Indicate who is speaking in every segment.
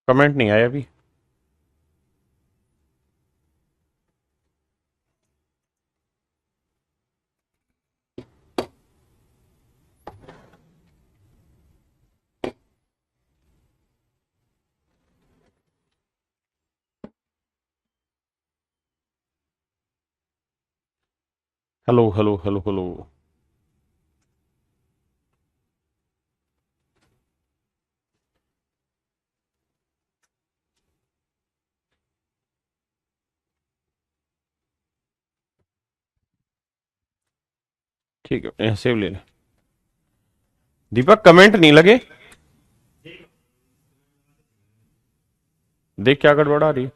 Speaker 1: Comment नहीं आया अभी। Hello hello hello hello. ठीक है, यहाँ सेव ले ले। दीपक कमेंट नहीं लगे। देख क्या गड़बड़ आ रही है।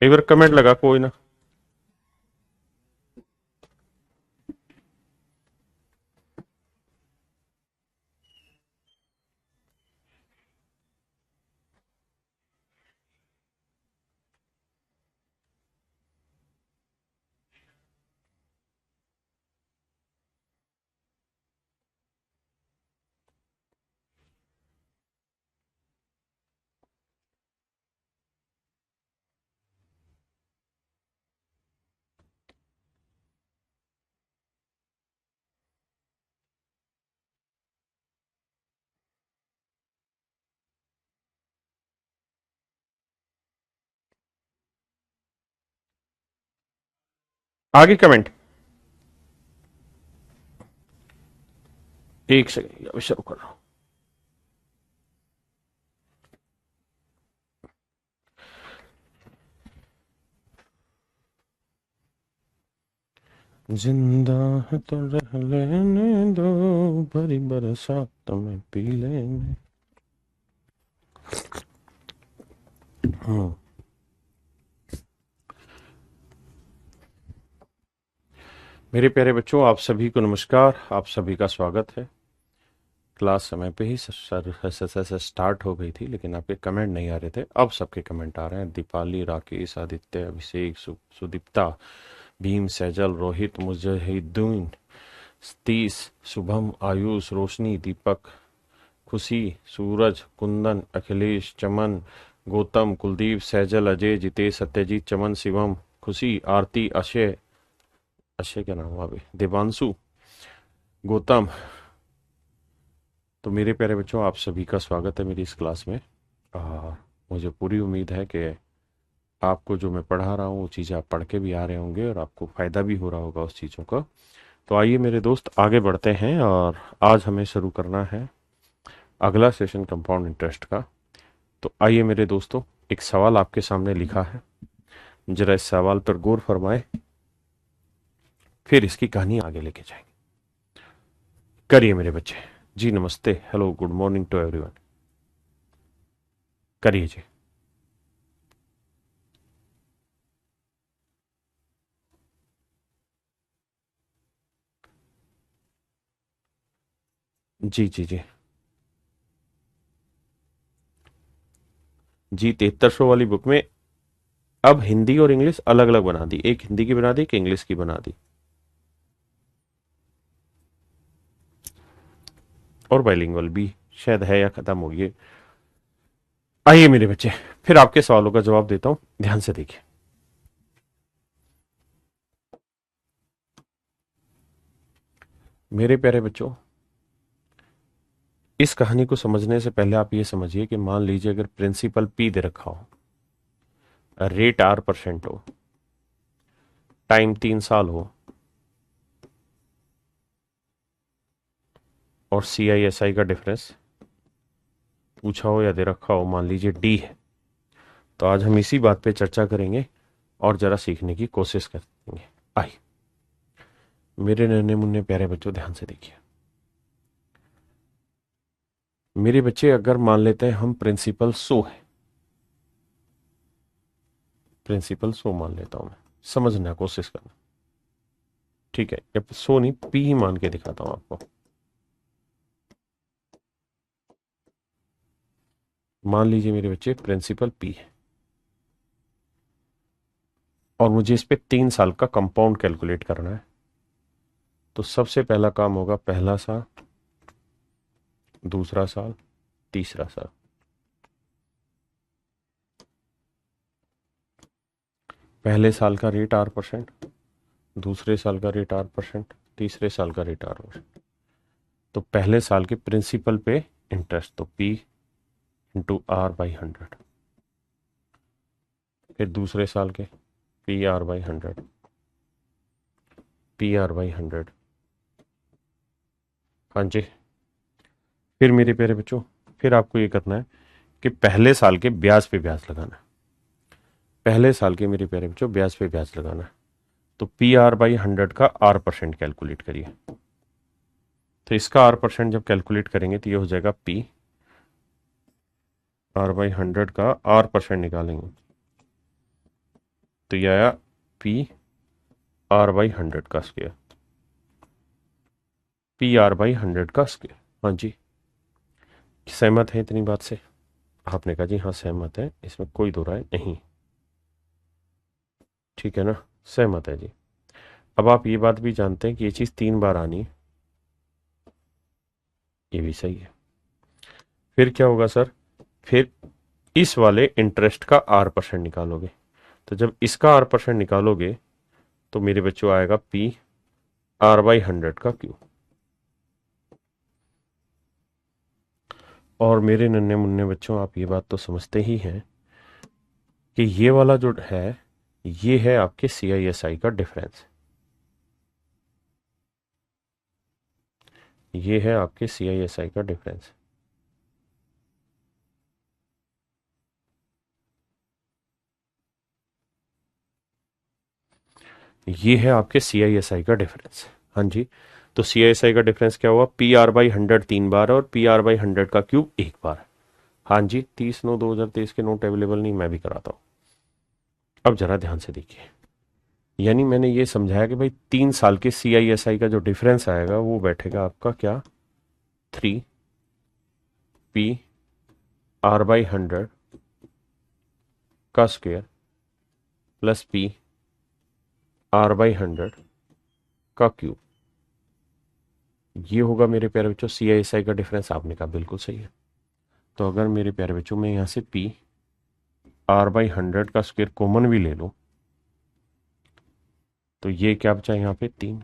Speaker 1: एक बार कमेंट लगा कोई ना। आगे कमेंट। एक सेकंड अभी शुरू कर रहा हूँ। जिंदा है तो रह लेने दो, भरी बरसात में पी लेने। मेरे प्यारे बच्चों, आप सभी को नमस्कार। आप सभी का स्वागत है। क्लास समय पे ही सर स्टार्ट हो गई थी, लेकिन आपके कमेंट नहीं आ रहे थे। अब सबके कमेंट आ रहे हैं। दीपाली, राकेश, आदित्य, अभिषेक, सुदीप्ता, भीम, सैजल, रोहित, मुजहिदीन, सतीश, शुभम, आयुष, रोशनी, दीपक, खुशी, सूरज, कुंदन, अखिलेश, चमन, गौतम, कुलदीप, सैजल, अजय, जितेश, सत्यजीत, चमन, शिवम, खुशी, आरती, अक्षय, अक्षय क्या नाम हुआ अभी, देवांशु, गौतम। तो मेरे प्यारे बच्चों, आप सभी का स्वागत है मेरी इस क्लास में। मुझे पूरी उम्मीद है कि आपको जो मैं पढ़ा रहा हूँ वो चीज़ें आप पढ़ के भी आ रहे होंगे और आपको फ़ायदा भी हो रहा होगा उस चीज़ों का। तो आइए मेरे दोस्त आगे बढ़ते हैं, और आज हमें शुरू करना है अगला सेशन कंपाउंड इंटरेस्ट का। तो आइए मेरे दोस्तों, एक सवाल आपके सामने लिखा है, जरा इस सवाल पर गौर फरमाए, फिर इसकी कहानी आगे लेके जाएंगे। करिए मेरे बच्चे। जी नमस्ते, hello, good morning to everyone. करिए जी। जी जी जी जी 7300 वाली बुक में अब हिंदी और इंग्लिश अलग अलग बना दी। एक हिंदी की बना दी, एक इंग्लिश की बना दी, और बाइलिंगुअल भी शायद है या खत्म हो गई। आइए मेरे बच्चे, फिर आपके सवालों का जवाब देता हूं, ध्यान से देखिए। मेरे प्यारे बच्चों, इस कहानी को समझने से पहले आप ये समझिए कि मान लीजिए अगर प्रिंसिपल पी दे रखा हो, रेट R% हो, टाइम 3 साल हो, और CISI का डिफरेंस पूछा हो या दे रखा हो, मान लीजिए D है। तो आज हम इसी बात पे चर्चा करेंगे और जरा सीखने की कोशिश करेंगे। आइए मेरे नन्हे मुन्ने प्यारे बच्चों, ध्यान से देखिए। मेरे बच्चे, अगर मान लेते हैं हम प्रिंसिपल सो है, प्रिंसिपल सो मान लेता हूं मैं, समझने की कोशिश करना। ठीक है, अब सो नहीं, पी ही मान के दिखाता हूं आपको। मान लीजिए मेरे बच्चे प्रिंसिपल पी है, और मुझे इस पे 3 साल का कंपाउंड कैलकुलेट करना है। तो सबसे पहला काम होगा, पहला सा दूसरा साल, तीसरा साल। पहले साल का रेट 8%, दूसरे साल का रेट 8%, तीसरे साल का रेट 8%। तो पहले साल के प्रिंसिपल पे इंटरेस्ट तो P इंटू R/100, फिर दूसरे साल के PR/100, PR/100। हाँ जी। फिर मेरे प्यारे बच्चों, फिर आपको ये करना है कि पहले साल के ब्याज पे ब्याज लगाना है। पहले साल के मेरे प्यारे बच्चों ब्याज पे ब्याज लगाना है। तो PR/100 का R% कैलकुलेट करिए। तो इसका R% जब कैलकुलेट करेंगे तो ये हो जाएगा PR/100 का R% निकालेंगे तो ये आया PR/100 का स्क्वायर, PR/100 का स्क्वायर। हाँ जी, सहमत है इतनी बात से? आपने कहा जी हाँ सहमत है, इसमें कोई दो राय नहीं। ठीक है ना, सहमत है जी। अब आप ये बात भी जानते हैं कि ये चीज़ 3 बार आनी है, ये भी सही है। फिर क्या होगा सर? फिर इस वाले इंटरेस्ट का R% निकालोगे। तो जब इसका R% निकालोगे तो मेरे बच्चों आएगा PR/100 का क्यूब। और मेरे नन्हे मुन्ने बच्चों, आप ये बात तो समझते ही हैं कि ये वाला जो है ये है आपके CISI का डिफरेंस। ये है आपके CISI का डिफरेंस। ये है आपके CISI का डिफरेंस। हाँ जी। तो CISI का डिफरेंस क्या हुआ? PR/100 3 बार और PR/100 का क्यूब 1 बार। हाँ जी, 30/9/2023 के नोट अवेलेबल नहीं, मैं भी कराता हूँ। अब जरा ध्यान से देखिए, यानी मैंने ये समझाया कि भाई 3 साल के CISI का जो डिफरेंस आएगा वो बैठेगा आपका क्या? 3PR/100 का स्क्वायर प्लस PR/100 का क्यूब। ये होगा मेरे प्यारे बच्चों CISI का डिफरेंस। आपने कहा बिल्कुल सही है। तो अगर मेरे प्यारे बच्चों में यहाँ से PR/100 का स्क्वायर कॉमन भी ले लूँ तो ये क्या बचा यहाँ पे 3,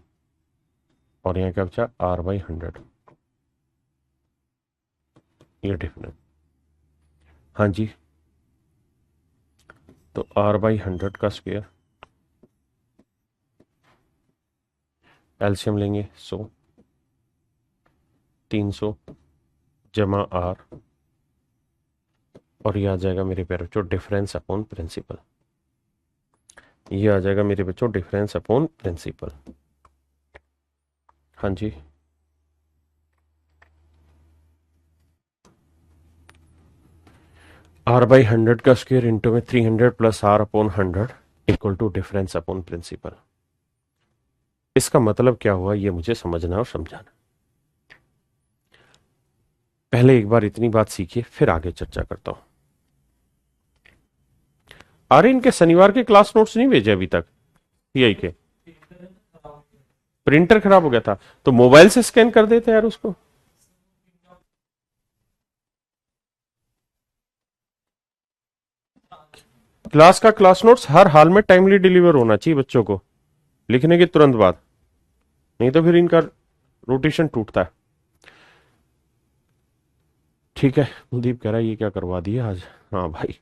Speaker 1: और यहाँ क्या बचा R/100, ये डिफरेंस। हाँ जी। तो R/100 का स्क्वायर, एलसीएम लेंगे 100, 300 जमा R, और ये आ जाएगा मेरे प्यारे बच्चों डिफरेंस अपॉन प्रिंसिपल। ये आ जाएगा मेरे बच्चों डिफरेंस अपॉन प्रिंसिपल। हाँ जी। R/100 का स्क्वायर इंटू में 300 plus R/100 equal to difference upon principal. इसका मतलब क्या हुआ ये मुझे समझना और समझाना। पहले एक बार इतनी बात सीखिए, फिर आगे चर्चा करता हूं। अरे इनके शनिवार के क्लास नोट्स नहीं भेजे अभी तक? सीआई के प्रिंटर खराब हो गया था तो मोबाइल से स्कैन कर देते यार उसको। क्लास का क्लास नोट्स हर हाल में टाइमली डिलीवर होना चाहिए बच्चों को, लिखने के तुरंत बाद, नहीं तो फिर इनका रोटेशन टूटता है। ठीक है, कुलदीप कह रहा है ये क्या करवा दिया आज। हाँ भाई,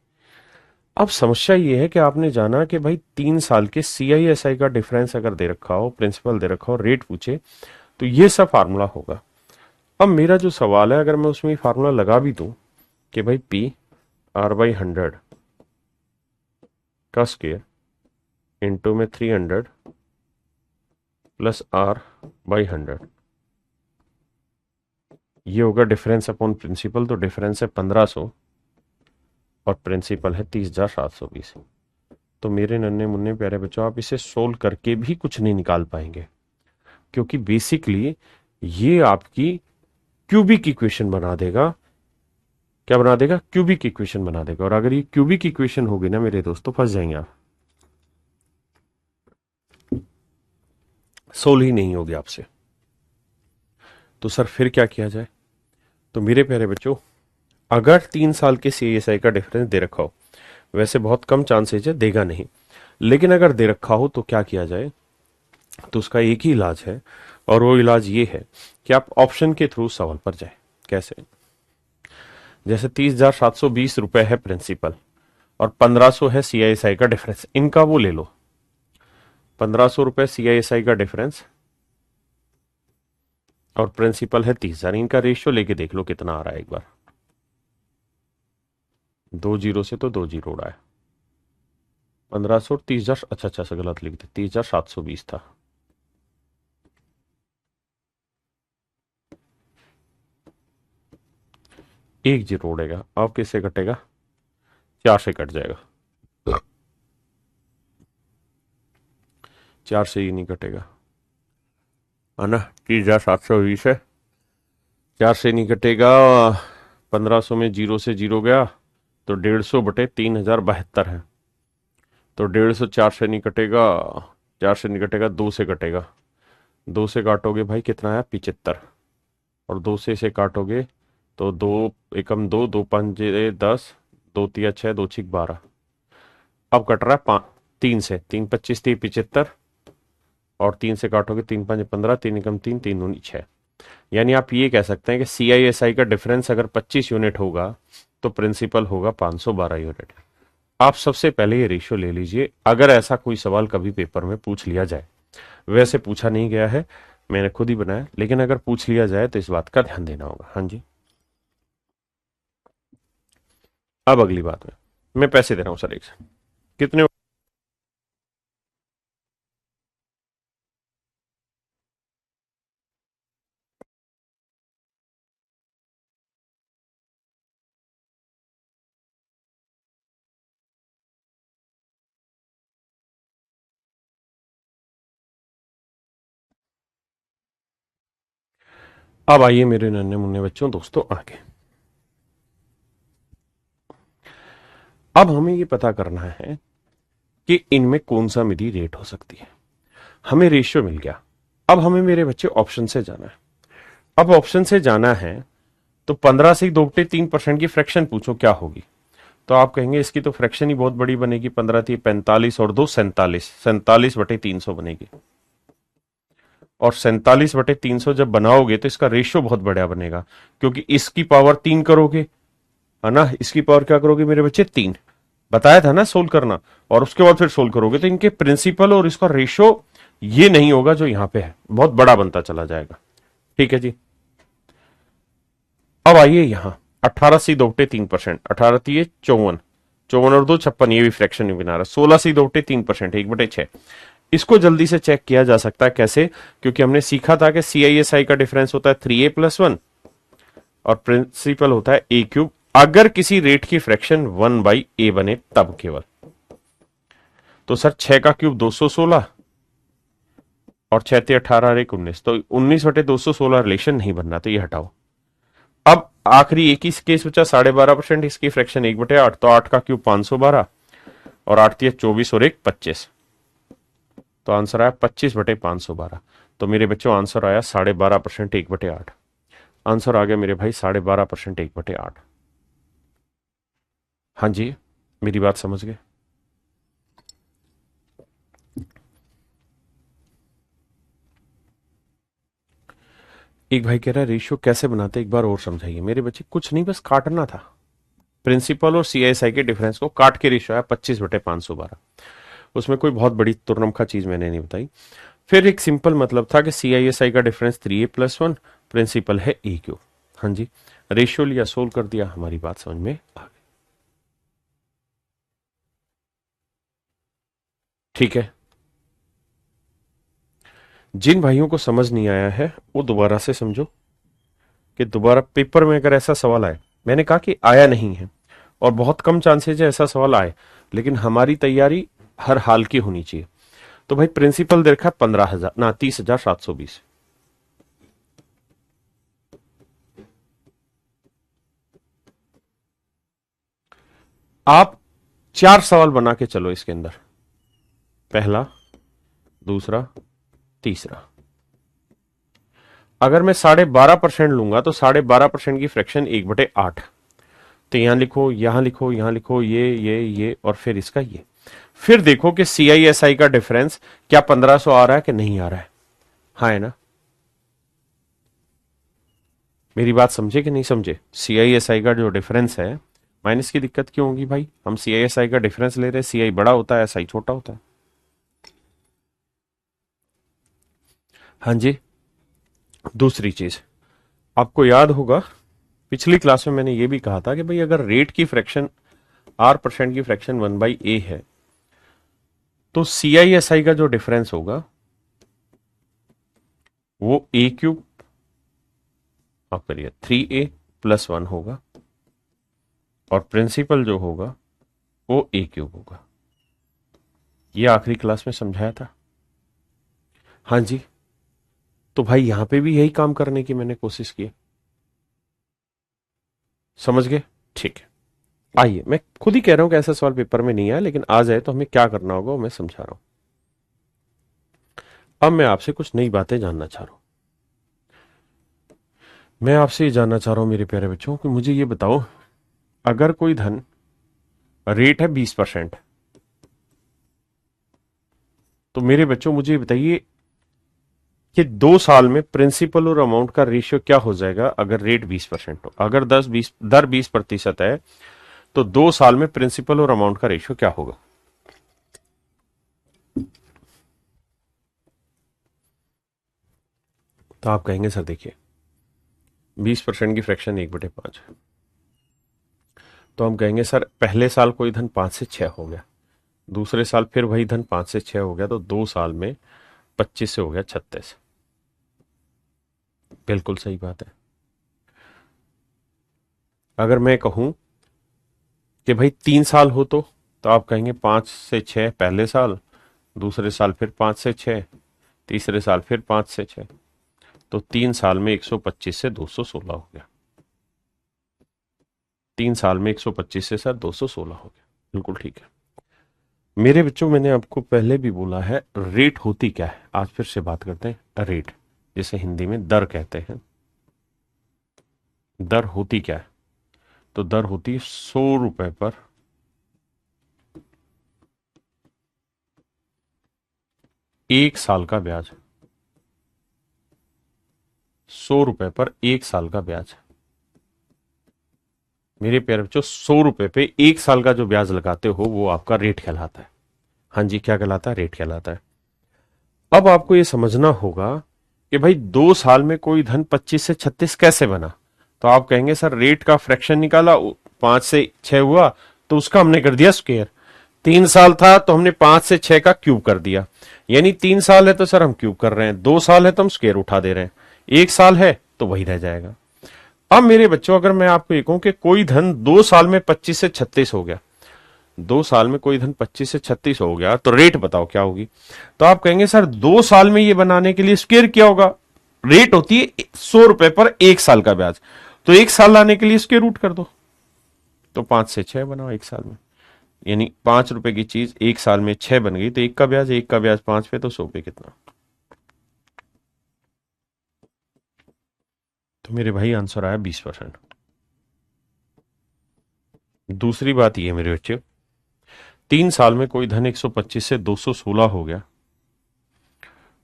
Speaker 1: अब समस्या ये है कि आपने जाना कि भाई 3 साल के CISI का डिफरेंस अगर दे रखा हो, प्रिंसिपल दे रखा हो, रेट पूछे तो ये सब फार्मूला होगा। अब मेरा जो सवाल है, अगर मैं उसमें फार्मूला लगा भी दूं कि भाई PR/100 का स्क्वायर इंटू में 300 प्लस R/100, ये होगा डिफरेंस अपॉन प्रिंसिपल। तो डिफरेंस है 1500 और प्रिंसिपल है 30,720। तो मेरे नन्हे मुन्ने प्यारे बच्चों, आप इसे सोल्व करके भी कुछ नहीं निकाल पाएंगे, क्योंकि बेसिकली ये आपकी क्यूबिक इक्वेशन बना देगा। क्या बना देगा? क्यूबिक इक्वेशन बना देगा। और अगर ये क्यूबिक इक्वेशन होगी ना मेरे दोस्तों, फंस जाएंगे आप, सोल्व ही नहीं होगी आपसे। तो सर फिर क्या किया जाए? तो मेरे प्यारे बच्चों, अगर 3 साल के CISI का डिफरेंस दे रखा हो, वैसे बहुत कम चांसेज है देगा नहीं, लेकिन अगर दे रखा हो तो क्या किया जाए, तो उसका एक ही इलाज है, और वो इलाज ये है कि आप ऑप्शन के थ्रू सवाल पर जाए। कैसे? जैसे 30,720 रुपए है प्रिंसिपल और 1500 है CISI का डिफरेंस, इनका वो ले लो। 1500 रुपए CISI का डिफरेंस और प्रिंसिपल है 30,000, इनका रेशियो लेके देख लो कितना आ रहा है एक बार। 2 जीरो से तो 2 जीरो उड़ा है। 1500 30,000, अच्छा अच्छा सा गलत लिख दिया, 30,720 था। एक जीरो उड़ेगा, अब किससे कटेगा? 4 से कट जाएगा। 4 से ही नहीं कटेगा, है ना? 30,720 है, 4 से नहीं कटेगा। 1500 में जीरो से जीरो गया तो 150 बटे 3,072 है, तो 150 4 से नहीं कटेगा, 4 से नहीं कटेगा, 2 से कटेगा। 2 से काटोगे भाई कितना है? 75। और 2 से इसे काटोगे तो 2 एकम 2, 2 पंजे 10, 2 तिया 6, 2 छिक 12। अब कट रहा है 3 से, 3 25 3 75, और 3 से काटोगे 3 5 15, 3 एकम 3, 3 दूनी 6। यानी आप ये कह सकते हैं कि CISI का डिफरेंस अगर 25 यूनिट होगा तो प्रिंसिपल होगा 512 यूनिट। आप सबसे पहले ये रेशियो ले लीजिए, अगर ऐसा कोई सवाल कभी पेपर में पूछ लिया जाए। वैसे पूछा नहीं गया है, मैंने खुद ही बनाया, लेकिन अगर पूछ लिया जाए तो इस बात का ध्यान देना होगा। हाँ जी। अब अगली बात में, मैं पैसे दे रहा हूं सर एक से कितने? अब आइए मेरे नन्हे मुन्ने बच्चों, दोस्तों, आगे। अब हमें ये पता करना है कि इनमें कौन सा मिडी रेट हो सकती है। हमें रेशियो मिल गया, अब हमें मेरे बच्चे ऑप्शन से जाना है। अब ऑप्शन से जाना है तो 15 से 2/3% की फ्रैक्शन पूछो क्या होगी, तो आप कहेंगे इसकी तो फ्रैक्शन ही बहुत बड़ी बनेगी, 15 थी 45 और 2 47, 47/300 बनेगी। और 47/300 जब बनाओगे तो इसका रेशियो बहुत बड़ा बनेगा, क्योंकि इसकी पावर 3 करोगे, है ना? इसकी पावर क्या करोगे मेरे बच्चे? 3। बताया था ना सोल्व करना, और उसके बाद फिर सोल्व करोगे तो इनके प्रिंसिपल और इसका रेशियो ये नहीं होगा जो यहां पे है, बहुत बड़ा बनता चला जाएगा। ठीक है जी। अब आइए यहां, 18 से 2/3%, 18 थी 54, 54 और 2 56, ये भी फ्रैक्शन नहीं बना रहा। 16 से 2/3%, 1/6। इसको जल्दी से चेक किया जा सकता है कैसे? क्योंकि हमने सीखा था कि CISI का डिफरेंस होता है 3a+1 और प्रिंसिपल होता है a³ अगर किसी रेट की फ्रैक्शन 1/a बने तब केवल। तो सर 6 का क्यूब 216 और 6 × 18 और 1 19, तो 19/216 रिलेशन नहीं बनना, तो ये हटाओ। अब आखिरी एक ही केस बचा, 12.5%, इसकी फ्रैक्शन 1/8, तो 8 का क्यूब 512 और 8 × 24 और 1 25, तो आंसर आया 25/512। तो मेरे बच्चों आंसर आया 12.5%, 1/8। आंसर आ गया मेरे भाई 12.5%, 1/8। हाँ जी, मेरी बात समझ गए? एक भाई कह रहा है रेशियो कैसे बनाते, एक बार और समझाइए। मेरे बच्चे कुछ नहीं, बस काटना था। प्रिंसिपल और CISI के डिफरेंस को काट के रेशियो आया 25/512। उसमें कोई बहुत बड़ी तुर्नमखा चीज मैंने नहीं बताई। फिर एक सिंपल मतलब था कि CISI का डिफरेंस 3a+1, प्रिंसिपल है a³। हाँ जी, रेशियो लिया, सोल्व कर दिया, हमारी बात समझ में आ गई। ठीक है, जिन भाइयों को समझ नहीं आया है वो दोबारा से समझो, कि दोबारा पेपर में अगर ऐसा सवाल आए, मैंने कहा कि आया नहीं है और बहुत कम चांसेज है ऐसा सवाल आए, लेकिन हमारी तैयारी हर हाल की होनी चाहिए। तो भाई प्रिंसिपल दे रखा 15,000 ना 30,720, आप 4 सवाल बना के चलो इसके अंदर, पहला, दूसरा, तीसरा। अगर मैं 12.5% लूंगा तो 12.5% की फ्रैक्शन 1/8। तो यहां लिखो, यहां लिखो, यहां लिखो, ये और फिर इसका ये। फिर देखो कि CISI का डिफरेंस क्या 1500 आ रहा है कि नहीं आ रहा है। हाँ है ना? मेरी बात समझे कि नहीं समझे? CISI का जो डिफरेंस है, माइनस की दिक्कत क्यों होगी भाई? हम CISI का डिफरेंस ले रहे हैं, CI बड़ा होता है, SI छोटा होता है। हाँ जी। दूसरी चीज, आपको याद होगा पिछली क्लास में मैंने ये भी कहा था कि भाई अगर रेट की फ्रैक्शन R% की फ्रैक्शन 1/A है तो CISI का जो डिफरेंस होगा वो A³ आप करिए 3A+1 होगा, और प्रिंसिपल जो होगा वो A³ होगा। ये आखिरी क्लास में समझाया था। हाँ जी। तो भाई यहां पे भी यही काम करने की मैंने कोशिश की। समझ गए? ठीक है। आइए, मैं खुद ही कह रहा हूं कि ऐसा सवाल पेपर में नहीं आया, लेकिन आ जाए तो हमें क्या करना होगा वो मैं समझा रहा हूं। अब मैं आपसे कुछ नई बातें जानना चाह रहा हूं। मैं आपसे ये जानना चाह रहा हूं मेरे प्यारे बच्चों कि मुझे ये बताओ, अगर कोई धन रेट है 20%, तो मेरे बच्चों मुझे ये बताइए कि 2 साल में प्रिंसिपल और अमाउंट का रेशियो क्या हो जाएगा अगर रेट 20% हो। अगर 10 20 दर 20% है तो 2 साल में प्रिंसिपल और अमाउंट का रेशियो क्या होगा? तो आप कहेंगे सर देखिए 20% की फ्रैक्शन 1/5, तो हम कहेंगे सर पहले साल कोई धन 5 से 6 हो गया, दूसरे साल फिर वही धन 5 से 6 हो गया, तो 2 साल में 25 से हो गया 36। बिल्कुल सही बात है। अगर मैं कहूं कि भाई 3 साल हो तो आप कहेंगे 5 से 6 पहले साल, दूसरे साल फिर 5 से 6, तीसरे साल फिर 5 से 6, तो 3 साल में 125 से 216 हो गया। 3 साल में 125 से सर 216 हो गया। बिल्कुल ठीक है मेरे बच्चों। मैंने आपको पहले भी बोला है रेट होती क्या है, आज फिर से बात करते हैं। रेट जिसे हिंदी में दर कहते हैं, दर होती क्या है? तो दर होती है 100 रुपए पर 1 साल का ब्याज। 100 रुपए पर 1 साल का ब्याज। मेरे प्यारे बच्चों 100 रुपए पे 1 साल का जो ब्याज लगाते हो वो आपका रेट कहलाता है। हाँ जी, क्या कहलाता है? रेट कहलाता है। अब आपको ये समझना होगा कि भाई 2 साल में कोई धन 25 से 36 कैसे बना। तो आप कहेंगे सर रेट का फ्रैक्शन निकाला, 5 से 6 हुआ तो उसका हमने कर दिया स्क्वायर। 3 साल था तो हमने 5 से 6 का क्यूब कर दिया। यानी 3 साल है तो सर हम क्यूब कर रहे हैं, 2 साल है तो हम स्क्वायर उठा दे रहे हैं, 1 साल है तो वही रह जाएगा। अब मेरे बच्चों अगर मैं आपको ये कहूं कि कोई धन 2 साल में 25 से 36 हो गया, 2 साल में कोई धन 25 से 36 हो गया, तो रेट बताओ क्या होगी? तो आप कहेंगे सर 2 साल में ये बनाने के लिए स्क्वायर क्या होगा? रेट होती है 100 रुपए पर 1 साल का ब्याज, तो 1 साल लाने के लिए स्क्वायर रूट कर दो, तो 5 से 6 बनाओ 1 साल में। यानी 5 रुपए की चीज 1 साल में 6 बन गई, तो एक का ब्याज 5 पे, तो 100 पे कितना? तो मेरे भाई आंसर आया 20%। दूसरी बात ये मेरे बच्चे, 3 साल में कोई धन 125 से 216 हो गया,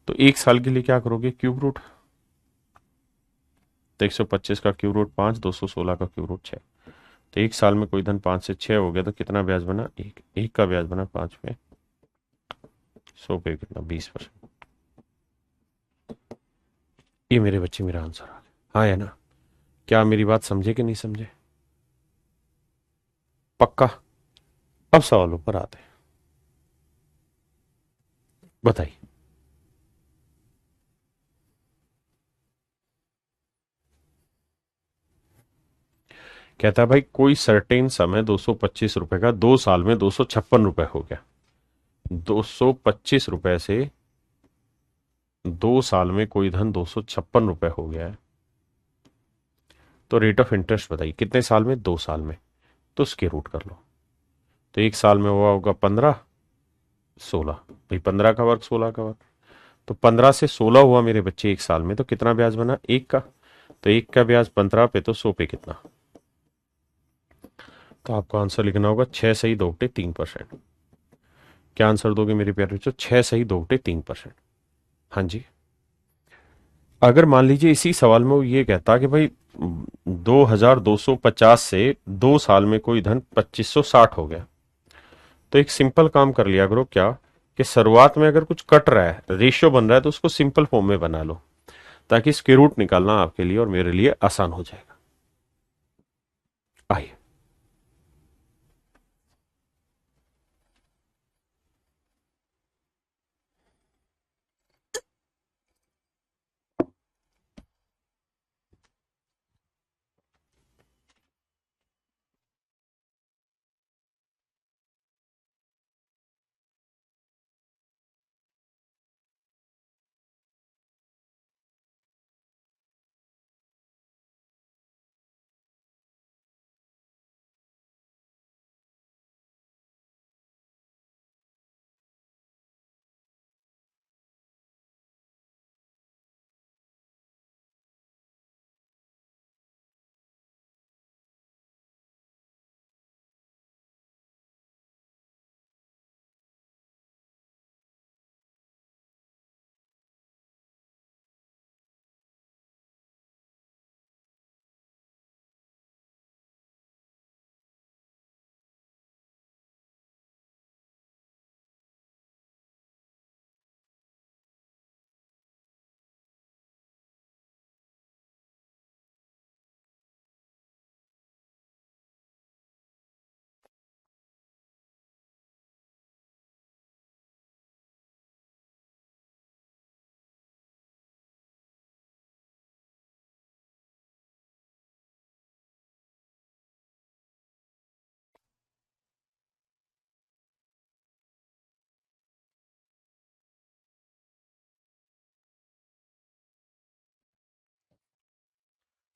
Speaker 1: तो 1 साल के लिए क्या करोगे? Cube root. तो 125 का क्यूब रूट 5, 216 का क्यूब रूट 6। तो 1 साल में कोई धन 5 से 6 हो गया, तो कितना ब्याज बना? एक का ब्याज बना 5 पे, 100 पे कितना? 20%। ये मेरे बच्चे मेरा आंसर आ गया। हाँ है ना? क्या मेरी बात समझे कि नहीं समझे? पक्का? अब सवालों पर आते हैं, बताइए। कहता है भाई कोई सर्टेन समय 225 रुपए का 2 साल में 256 रुपए हो गया। 225 रुपए से 2 साल में कोई धन 256 रुपए हो गया है, तो रेट ऑफ इंटरेस्ट बताइए कितने साल में? 2 साल में, तो उसके रूट कर लो। तो 1 साल में हुआ होगा 15, 16, भाई 15 का वर्ग 16 का वर्ग, तो 15 से 16 हुआ मेरे बच्चे एक साल में, तो कितना ब्याज बना? 1 का। तो 1 का ब्याज 15 पे, तो 100 पे कितना? तो आपको आंसर लिखना होगा 6 सही 2/3%। क्या आंसर दोगे मेरे प्यारे बच्चों? 6 सही 2/3%। हाँ जी। अगर मान लीजिए इसी सवाल में वो ये कहता कि भाई 2250 से 2 साल में कोई धन 2560 हो गया, तो एक सिंपल काम कर लिया करो, क्या कि शुरुआत में अगर कुछ कट रहा है, रेशियो बन रहा है, तो उसको सिंपल फॉर्म में बना लो, ताकि स्क्वायर रूट निकालना आपके लिए और मेरे लिए आसान हो जाएगा। आइए।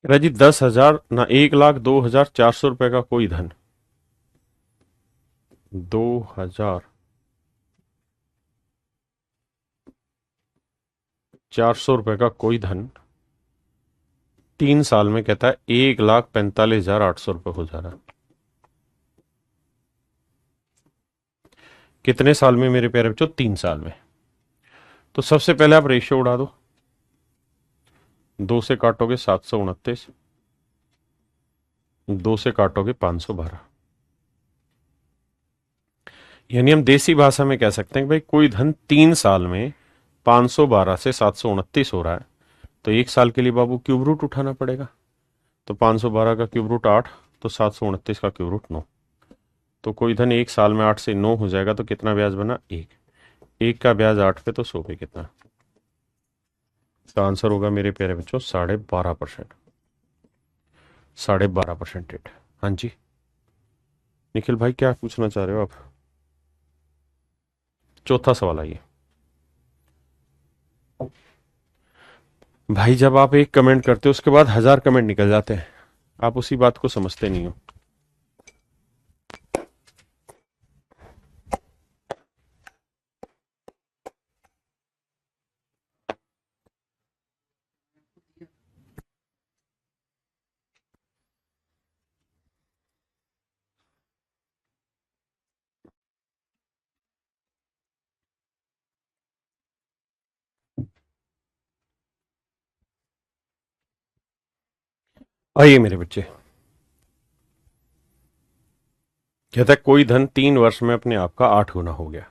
Speaker 1: राजी 10,000 ना 1,02,400 रुपए का कोई धन, 2,400 रुपए का कोई धन 3 साल में कहता है 1,45,800 रुपए हो जा रहा है। कितने साल में मेरे प्यारे बच्चों? 3 साल में। तो सबसे पहले आप रेशियो उड़ा दो, 2 से काटोगे 729, 2 से काटोगे 512। यानी हम देसी भाषा में कह सकते हैं कि भाई कोई धन 3 साल में 512 से 729 हो रहा है, तो 1 साल के लिए बाबू क्यूब रूट उठाना पड़ेगा। तो 512 का क्यूब रूट 8, तो 729 का क्यूब रूट 9। तो कोई धन 1 साल में 8 से 9 हो जाएगा, तो कितना ब्याज बना? 1। 1 का ब्याज 8 पे, तो 100 पे कितना? तो आंसर होगा मेरे प्यारे बच्चों 12.5%। 12.5% रेट। हाँ जी निखिल भाई, क्या पूछना चाह रहे हो आप? चौथा सवाल आइए। भाई जब आप एक कमेंट करते हो उसके बाद 1000 कमेंट निकल जाते हैं, आप उसी बात को समझते नहीं हो। आइए मेरे बच्चे, कहता है कोई धन 3 वर्ष में अपने आप का 8 गुना हो गया।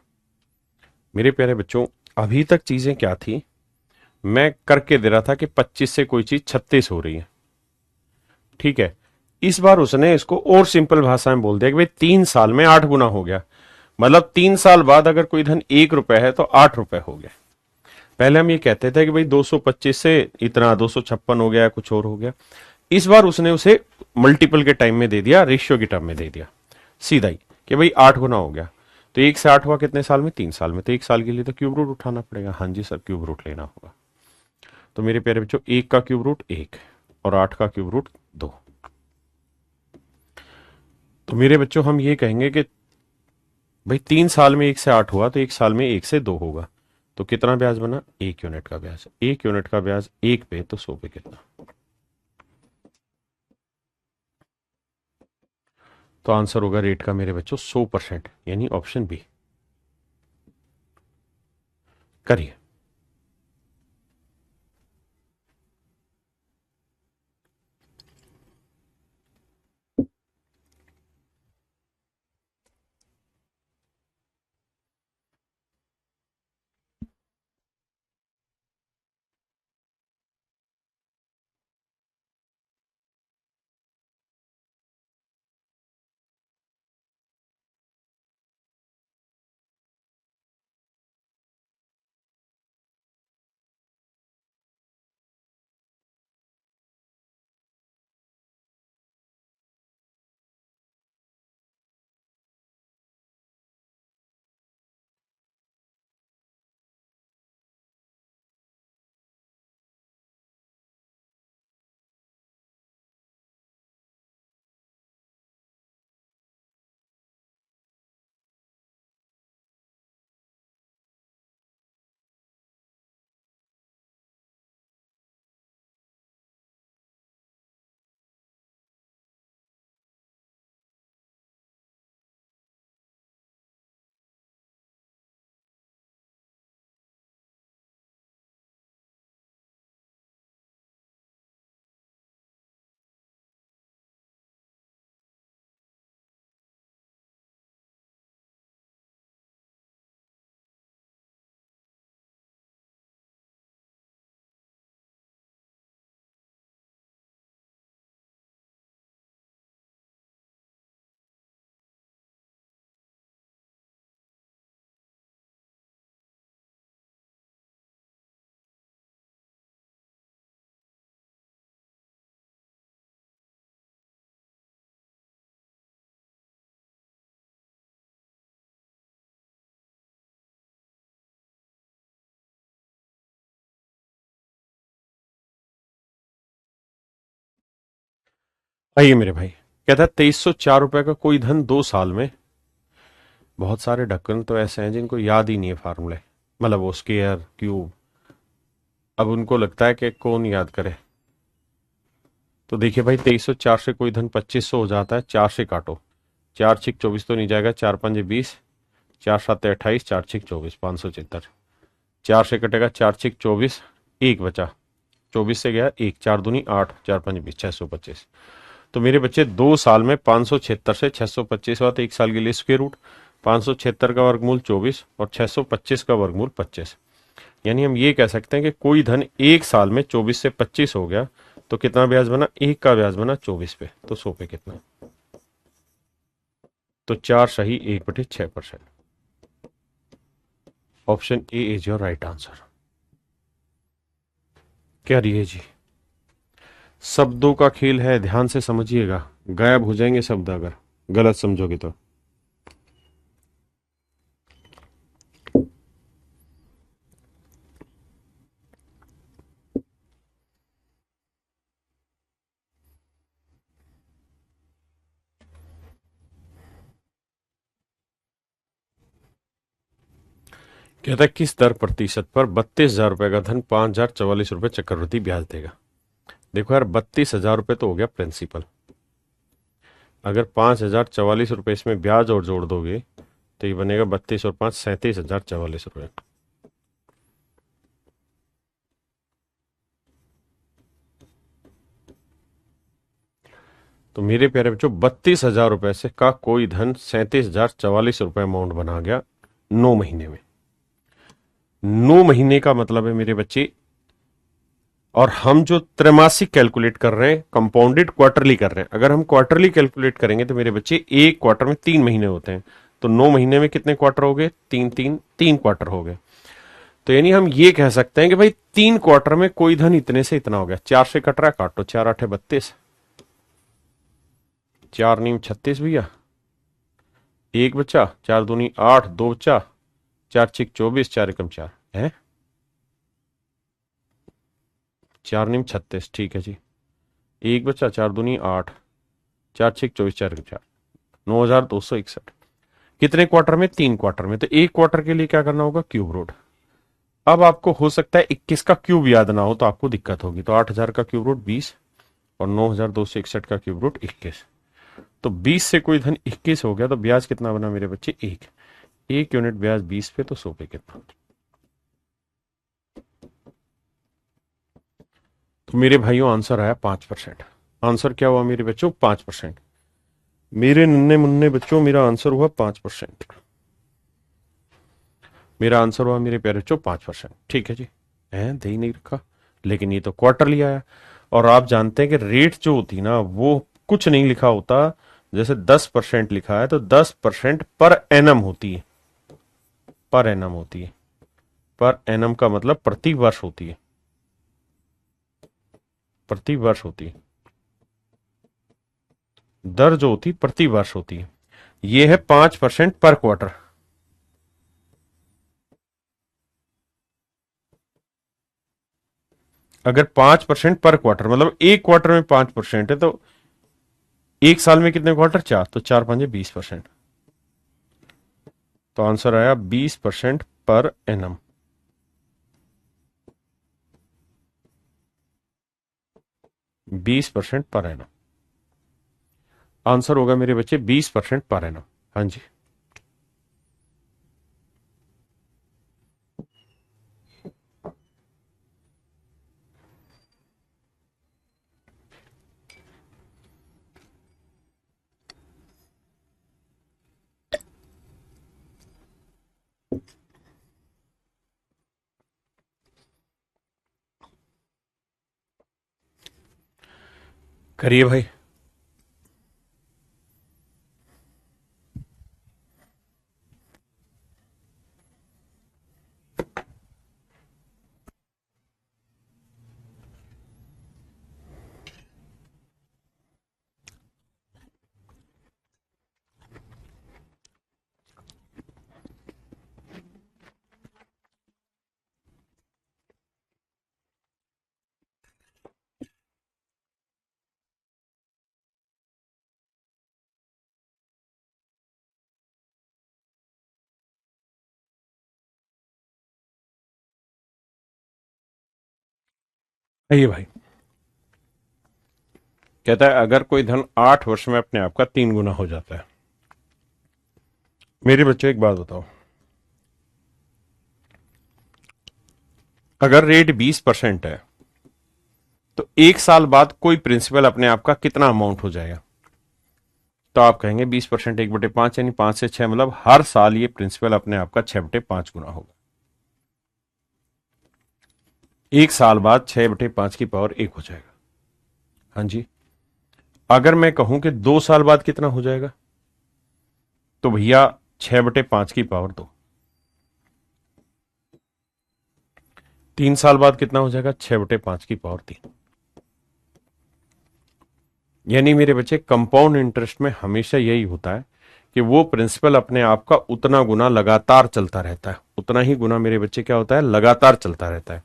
Speaker 1: मेरे प्यारे बच्चों, अभी तक चीजें क्या थी, मैं करके दे रहा था कि 25 से कोई चीज 36 हो रही है, ठीक है। इस बार उसने इसको और सिंपल भाषा में बोल दिया कि भाई 3 साल में 8 गुना हो गया, मतलब 3 साल बाद अगर कोई धन 1 रुपए है तो 8 रुपए हो गया। पहले हम ये कहते थे कि भाई 225 से इतना 256 हो गया, कुछ और हो गया। इस बार उसने उसे मल्टीपल के टाइम में दे दिया, रेशियो के टर्म में दे दिया, सीधा ही कि भाई 8 गुना हो गया। तो 1 से 8 हुआ कितने साल में? 3 साल में। तो 1 साल के लिए तो क्यूब रूट उठाना पड़ेगा। हाँ जी सर, क्यूब रूट लेना होगा। तो मेरे प्यारे बच्चों, 1 का क्यूब रूट 1 और 8 का क्यूब रूट 2। तो मेरे बच्चों हम ये कहेंगे कि भाई 3 साल में 1 से 8 हुआ, तो 1 साल में 1 से 2 होगा। तो कितना ब्याज बना? 1 यूनिट का ब्याज। 1 यूनिट का ब्याज 1 पे, तो 100 पे कितना? तो आंसर होगा रेट का मेरे बच्चों 100%, यानी ऑप्शन बी। करिए। आइए मेरे भाई, कहता है 2304 रुपए का कोई धन 2 साल में। बहुत सारे ढक्कन तो ऐसे हैं जिनको याद ही नहीं है फार्मूले, मतलब वो स्क्वायर क्यूब। अब उनको लगता है कि कौन याद करे। तो देखिए भाई, 2304 से कोई धन 2500 हो जाता है। 4 से काटो, 4 6 24 तो नहीं जाएगा। 4 5 20, 4 7 28, 4 6 24, 576। 4 से कटेगा 4 6 24, 1 बचा। 24 से गया 1, 4 दूनी 8, 4 5 20, 625। तो मेरे बच्चे 2 साल में 576 से 625 हुआ, तो 1 साल के लिए स्क्वायर रूट। 576 का वर्गमूल 24 और 625 का वर्गमूल 25। यानी हम ये कह सकते हैं कि कोई धन 1 साल में 24 से 25 हो गया, तो कितना ब्याज बना? 1 का ब्याज बना 24 पे, तो 100 पे कितना? तो 4 सही 1/6%। Option A is your right answer. क्या रही है जी? शब्दों का खेल है, ध्यान से समझिएगा, गायब हो जाएंगे शब्द अगर गलत समझोगे तो। कहता है किस दर प्रतिशत पर 32,000 रुपए का धन 5,044 रुपए चक्रवृद्धि ब्याज देगा? देखो यार, 32,000 रुपए तो हो गया प्रिंसिपल। अगर 5,044 रुपए इसमें ब्याज और जोड़ दोगे तो ये बनेगा 32 और 5 37,044 रुपए। तो मेरे प्यारे बच्चों, 32,000 रुपए से का कोई धन 37,044 रुपए अमाउंट बना गया 9 महीने में। 9 महीने का मतलब है मेरे बच्चे, और हम जो त्रैमासिक कैलकुलेट कर रहे हैं, कंपाउंडेड क्वार्टरली कर रहे हैं। अगर हम क्वार्टरली कैलकुलेट करेंगे तो मेरे बच्चे एक क्वार्टर में 3 महीने होते हैं। तो 9 महीने में कितने क्वार्टर हो गए? 3 क्वार्टर हो गए। तो यानी हम ये कह सकते हैं कि भाई 3 क्वार्टर में कोई धन इतने से इतना हो गया। 4 से कट रहा है, काटो। 4 8 32, 4 नीम 36 भैया, 1 बचा। 4 दूनी 8, 2 बचा। 4 6 24, 4 एकम 4 है। 4 नीम 36, ठीक है जी। 1 बचा। 4 दूनी 8, 4 6 24, 4 एकम 4, 9,261। कितने क्वार्टर में? 3 क्वार्टर में। तो एक क्वार्टर के लिए क्या करना होगा? Cube root. अब आपको हो सकता है 21 का क्यूब याद ना हो तो आपको दिक्कत होगी। तो 8000 का क्यूब रूट 20 और 9261 का क्यूब रूट 21। तो 20 से कोई धन 21 हो गया तो ब्याज कितना बना मेरे बच्चे? 1 यूनिट ब्याज 20 पे, तो 100 पे कितना? तो मेरे भाइयों आंसर आया 5%। आंसर क्या हुआ मेरे बच्चों? 5%। मेरे नन्हे मुन्ने बच्चों मेरा आंसर हुआ 5%। मेरा आंसर हुआ मेरे प्यारे बच्चों 5%। ठीक है जी, दे ही नहीं रखा, लेकिन ये तो क्वार्टरली आया। और आप जानते हैं कि रेट जो होती ना वो कुछ नहीं लिखा होता। जैसे 10% लिखा है तो 10% पर एनम होती है। पर एनम होती है। पर एनम का मतलब प्रति वर्ष होती है। प्रति वर्ष होती है। दर जो होती प्रति वर्ष होती है। ये है 5% पर क्वार्टर। अगर 5% पर क्वार्टर मतलब एक क्वार्टर में 5% है तो एक साल में कितने क्वार्टर? 4, तो 4 5 20%। तो आंसर आया 20% per annum. 20% per annum answer होगा मेरे बच्चे, 20% पर एनम। हाँ जी, करिए भाई। आइए भाई, कहता है अगर कोई धन 8 वर्ष में अपने आप का 3 गुना हो जाता है। मेरे बच्चों एक बात बताओ, अगर रेट 20% है तो एक साल बाद कोई प्रिंसिपल अपने आप का कितना अमाउंट हो जाएगा? तो आप कहेंगे 20% 1/5 यानी 5 से 6, मतलब हर साल ये प्रिंसिपल अपने आप का 6/5 गुना होगा। एक साल बाद 6/5 की पावर 1 हो जाएगा। हाँ जी, अगर मैं कहूं कि 2 साल बाद कितना हो जाएगा तो भैया 6/5 की पावर 2। 3 साल बाद कितना हो जाएगा? 6/5 की पावर 3। यानी मेरे बच्चे कंपाउंड इंटरेस्ट में हमेशा यही होता है कि वो प्रिंसिपल अपने आप का उतना गुना लगातार चलता रहता है। उतना ही गुना मेरे बच्चे क्या होता है? लगातार चलता रहता है।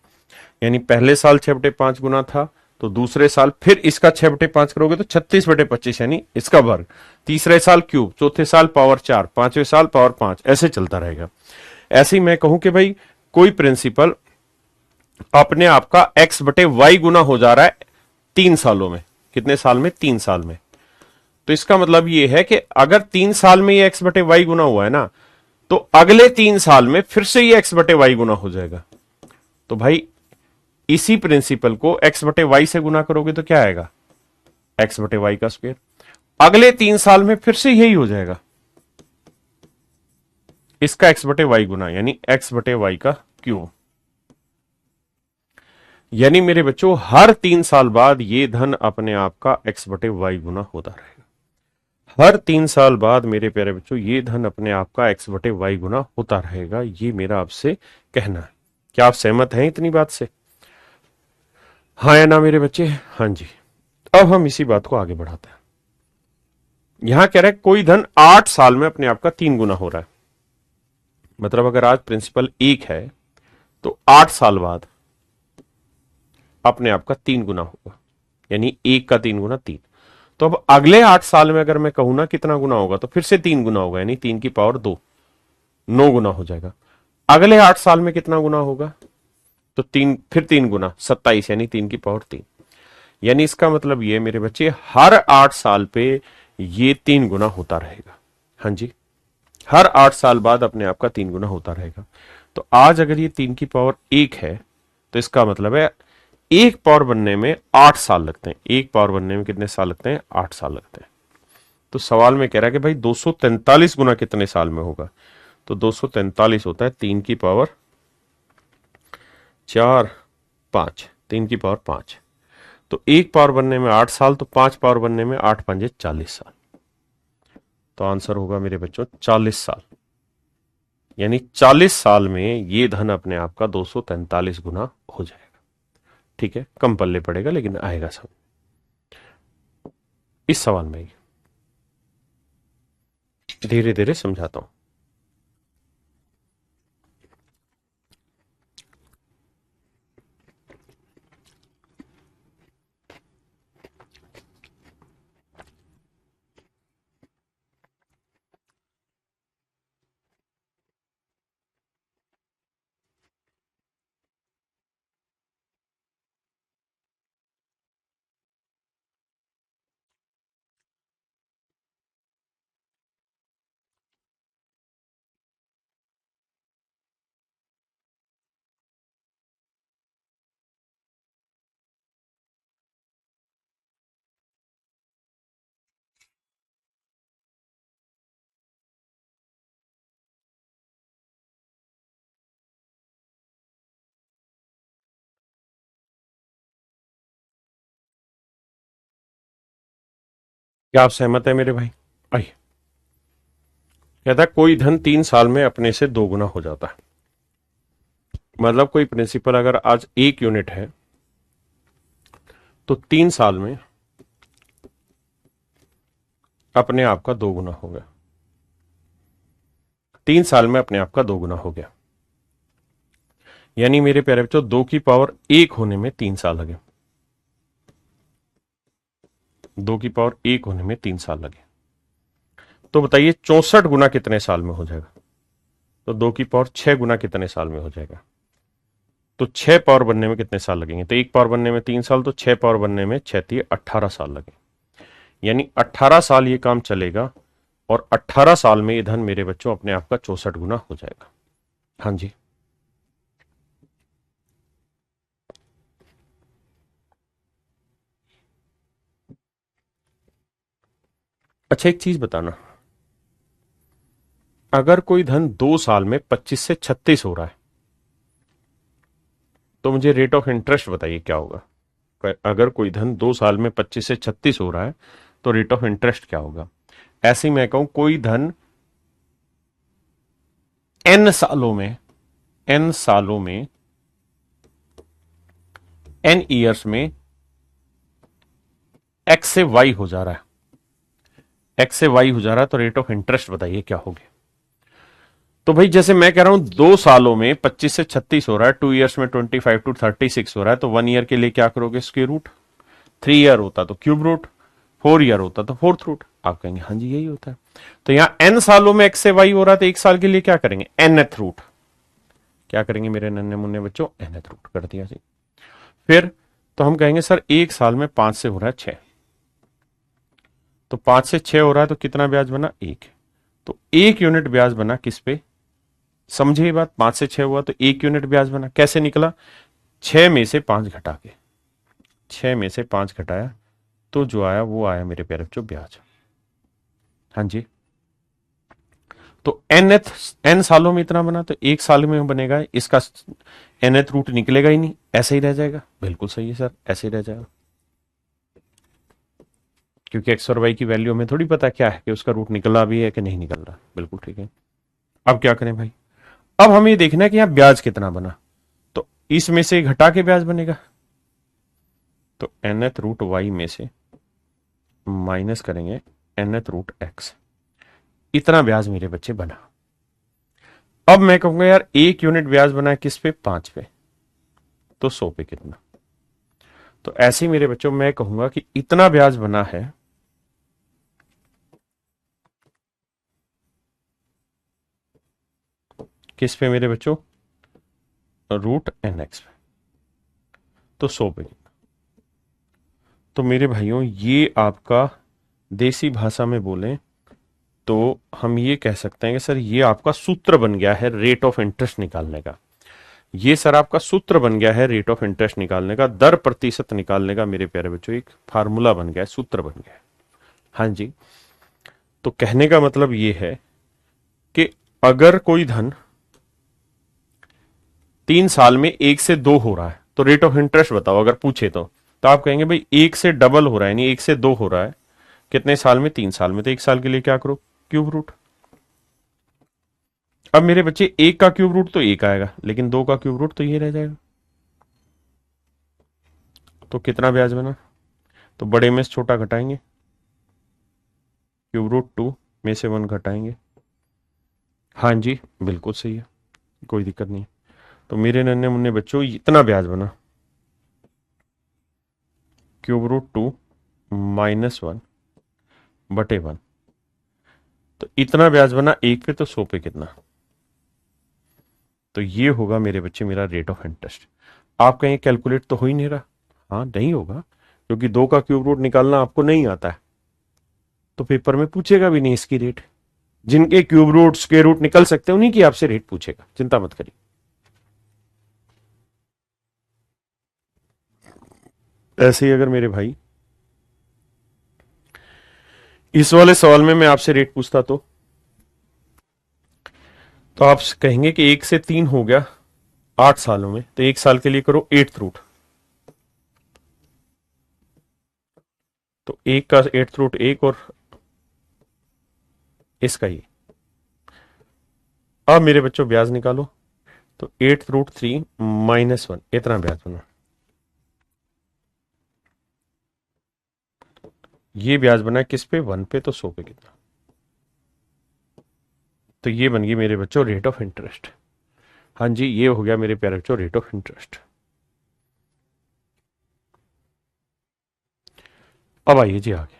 Speaker 1: यानी पहले साल 6/5 गुना था तो दूसरे साल फिर इसका 6/5 करोगे तो 36/25 यानी इसका वर्ग। तीसरे साल क्यूब, चौथे साल पावर 4, पांचवें साल पावर 5, ऐसे चलता रहेगा। ऐसे ही मैं कहूं कि भाई कोई प्रिंसिपल अपने आप का x/y गुना हो जा रहा है 3 सालों में। कितने साल में? 3 साल में। तो इसका मतलब यह है कि अगर 3 साल में ये x/y गुना हुआ है ना तो अगले 3 साल में फिर से ये x/y गुना हो जाएगा। तो भाई इसी प्रिंसिपल को x/y से गुना करोगे तो क्या आएगा? x/y का स्क्वायर। अगले 3 साल में फिर से यही हो जाएगा, इसका x/y गुना यानी x/y का क्यूब। यानी मेरे बच्चों हर 3 साल बाद ये धन अपने आप का x/y गुना होता रहेगा। हर 3 साल बाद मेरे प्यारे बच्चों ये धन अपने आप का x/y गुना होता रहेगा। ये मेरा आपसे कहना है। क्या आप सहमत हैं इतनी बात से? हाँ या ना मेरे बच्चे? हाँ जी। अब हम इसी बात को आगे बढ़ाते हैं। यहां कह रहा है कोई धन 8 साल में अपने आप का 3 गुना हो रहा है। मतलब अगर आज प्रिंसिपल 1 है तो 8 साल बाद अपने आप का 3 गुना होगा। यानी 1 का 3 गुना 3। तो अब अगले 8 साल में अगर मैं कहूं ना कितना गुना होगा तो फिर से 3 गुना होगा, यानी 3 की पावर 2, 9 गुना हो जाएगा। अगले 8 साल में कितना गुना होगा? तो तीन, फिर 3 गुना 27, यानी 3 की पावर 3। यानी इसका मतलब ये मेरे बच्चे हर 8 साल पे ये 3 गुना होता रहेगा। हाँ जी, हर 8 साल बाद अपने आप का 3 गुना होता रहेगा। तो आज अगर ये 3 की पावर 1 है तो इसका मतलब है एक पावर बनने में 8 साल लगते हैं। एक पावर बनने में कितने साल लगते हैं? 8 साल लगते हैं। तो सवाल में कह रहा है कि भाई 243 गुना कितने साल में होगा? तो 243 होता है 3 की पावर 4 5, 3 की पावर 5। तो एक पावर बनने में 8 साल, तो 5 पावर बनने में 8 पंजे 40 साल। तो आंसर होगा मेरे बच्चों 40 साल। यानी 40 साल में ये धन अपने आप का 243 गुना हो जाएगा। ठीक है, कम पल्ले पड़ेगा लेकिन आएगा सब इस सवाल में। धीरे धीरे समझाता हूं। क्या आप सहमत है मेरे भाई? आइए, कहता है कोई धन 3 साल में अपने से 2 गुना हो जाता है। मतलब कोई प्रिंसिपल अगर आज 1 यूनिट है तो 3 साल में अपने आप का 2 गुना हो गया। 3 साल में अपने आप का 2 गुना हो गया। यानी मेरे प्यारे बच्चों 2 की पावर 1 होने में 3 साल लगे। 2 की पावर 1 होने में 3 साल लगे। तो बताइए 64 गुना कितने साल में हो जाएगा? तो 2 की पावर 6 गुना कितने साल में हो जाएगा? तो 6 पावर बनने में कितने साल लगेंगे? तो एक पावर बनने में 3 साल, तो 6 पावर बनने में 6 18 साल लगे। यानी 18 साल ये काम चलेगा और 18 साल में ये धन मेरे बच्चों अपने आप का 64 गुना हो जाएगा। हाँ जी, अच्छा एक चीज बताना, अगर कोई धन 2 साल में 25 से 36 हो रहा है तो मुझे रेट ऑफ इंटरेस्ट बताइए क्या होगा? अगर कोई धन 2 साल में 25 से 36 हो रहा है तो रेट ऑफ इंटरेस्ट क्या होगा? ऐसे ही मैं कहूं कोई धन एन सालों में, एन सालों में, एन ईयर्स में एक्स से वाई हो जा रहा है, एक्स से वाई हो जा रहा है, तो रेट ऑफ इंटरेस्ट बताइए क्या होगी? तो भाई जैसे मैं कह रहा हूं 2 सालों में 25 से 36 हो रहा है, 2 ईयर्स में 25 टू 36 हो रहा है, तो 1 ईयर के लिए क्या करोगे? Square root. 3 ईयर होता तो क्यूब रूट, 4 ईयर होता तो फोर्थ रूट। आप कहेंगे हाँ जी यही होता है। तो यहां एन सालों में एक्स से वाई हो रहा है तो एक साल के लिए क्या करेंगे? Nth root. क्या करेंगे मेरे नन्हे मुन्ने बच्चों? एनथ रूट कर दिया जी। फिर तो हम कहेंगे सर एक साल में 5 से हो रहा है 6, तो 5 से 6 हो रहा है तो कितना ब्याज बना? 1। तो 1 यूनिट ब्याज बना किस पे? समझे ये बात? 5 से 6 हुआ तो 1 यूनिट ब्याज बना। कैसे निकला? 6 में से 5 घटा के, 6 में से 5 घटाया तो जो आया वो आया मेरे प्यारे बच्चों ब्याज। हाँ जी, तो एन सालों में इतना बना तो एक साल में बनेगा इसका एनएथ रूट निकलेगा ही नहीं, ऐसे ही रह जाएगा। बिल्कुल सही है सर, ऐसे ही रह जाएगा, क्योंकि एक्स और वाई की वैल्यू हमें थोड़ी पता क्या है कि उसका रूट निकला भी है कि नहीं निकल रहा। बिल्कुल ठीक है। अब क्या करें भाई? अब हमें देखना है कि यहां ब्याज कितना बना, तो इसमें से घटा के ब्याज बनेगा। तो एनएथ रूट वाई में से माइनस करेंगे एनएथ रूट एक्स, इतना ब्याज मेरे बच्चे बना। अब मैं कहूंगा यार 1 यूनिट ब्याज बना है किस पे? 5 पे, तो 100 पे कितना? तो ऐसे ही मेरे बच्चों मैं कहूंगा कि इतना ब्याज बना है किस पे मेरे बच्चों? रूट एन एक्स पे। तो 100 पे कितना। तो मेरे भाइयों ये आपका देसी भाषा में बोलें तो हम ये कह सकते हैं कि सर ये आपका सूत्र बन गया है रेट ऑफ इंटरेस्ट निकालने का। ये सर आपका सूत्र बन गया है रेट ऑफ इंटरेस्ट निकालने का, दर प्रतिशत निकालने का मेरे प्यारे बच्चों एक फार्मूला बन गया है, सूत्र बन गया है। हाँ जी, तो कहने का मतलब ये है कि अगर कोई धन 3 साल में 1 से 2 हो रहा है तो रेट ऑफ इंटरेस्ट बताओ, अगर पूछे तो आप कहेंगे भाई 1 से डबल हो रहा है, यानी 1 से 2 हो रहा है कितने साल में, 3 साल में। तो 1 साल के लिए क्या करो, क्यूब रूट। अब मेरे बच्चे 1 का क्यूब रूट तो 1 आएगा, लेकिन 2 का क्यूब रूट तो ये रह जाएगा। तो कितना ब्याज बना, तो बड़े में से छोटा घटाएंगे, क्यूब रूट 2 में से 1 घटाएंगे। हाँ जी बिल्कुल सही है, कोई दिक्कत नहीं। तो मेरे नन्हे मुन्ने बच्चों इतना ब्याज बना, क्यूब रूट 2 -1 बटे 1। तो इतना ब्याज बना 1 पे, तो 100 पे कितना। तो ये होगा मेरे बच्चे मेरा रेट ऑफ इंटरेस्ट। आप कहें कैलकुलेट तो हो ही नहीं रहा, हाँ नहीं होगा, क्योंकि 2 का क्यूब रूट निकालना आपको नहीं आता है, तो पेपर में पूछेगा भी नहीं इसकी रेट। जिनके क्यूब रूट स्क्वायर रूट निकल सकते हैं उन्हीं की आपसे रेट पूछेगा, चिंता मत करिए। ऐसे ही अगर मेरे भाई इस वाले सवाल में मैं आपसे रेट पूछता तो आप कहेंगे कि 1 से 3 हो गया 8 सालों में, तो 1 साल के लिए करो 8th रूट। तो 1 का 8th रूट 1 और इसका ये। अब मेरे बच्चों ब्याज निकालो, तो 8th रूट 3 -1 इतना ब्याज बना। ये ब्याज बना किस पे, 1 पे, तो 100 पे कितना। तो ये बन गई मेरे बच्चों रेट ऑफ इंटरेस्ट। हाँ जी ये हो गया मेरे प्यारे बच्चों रेट ऑफ इंटरेस्ट। अब आइए जी आगे।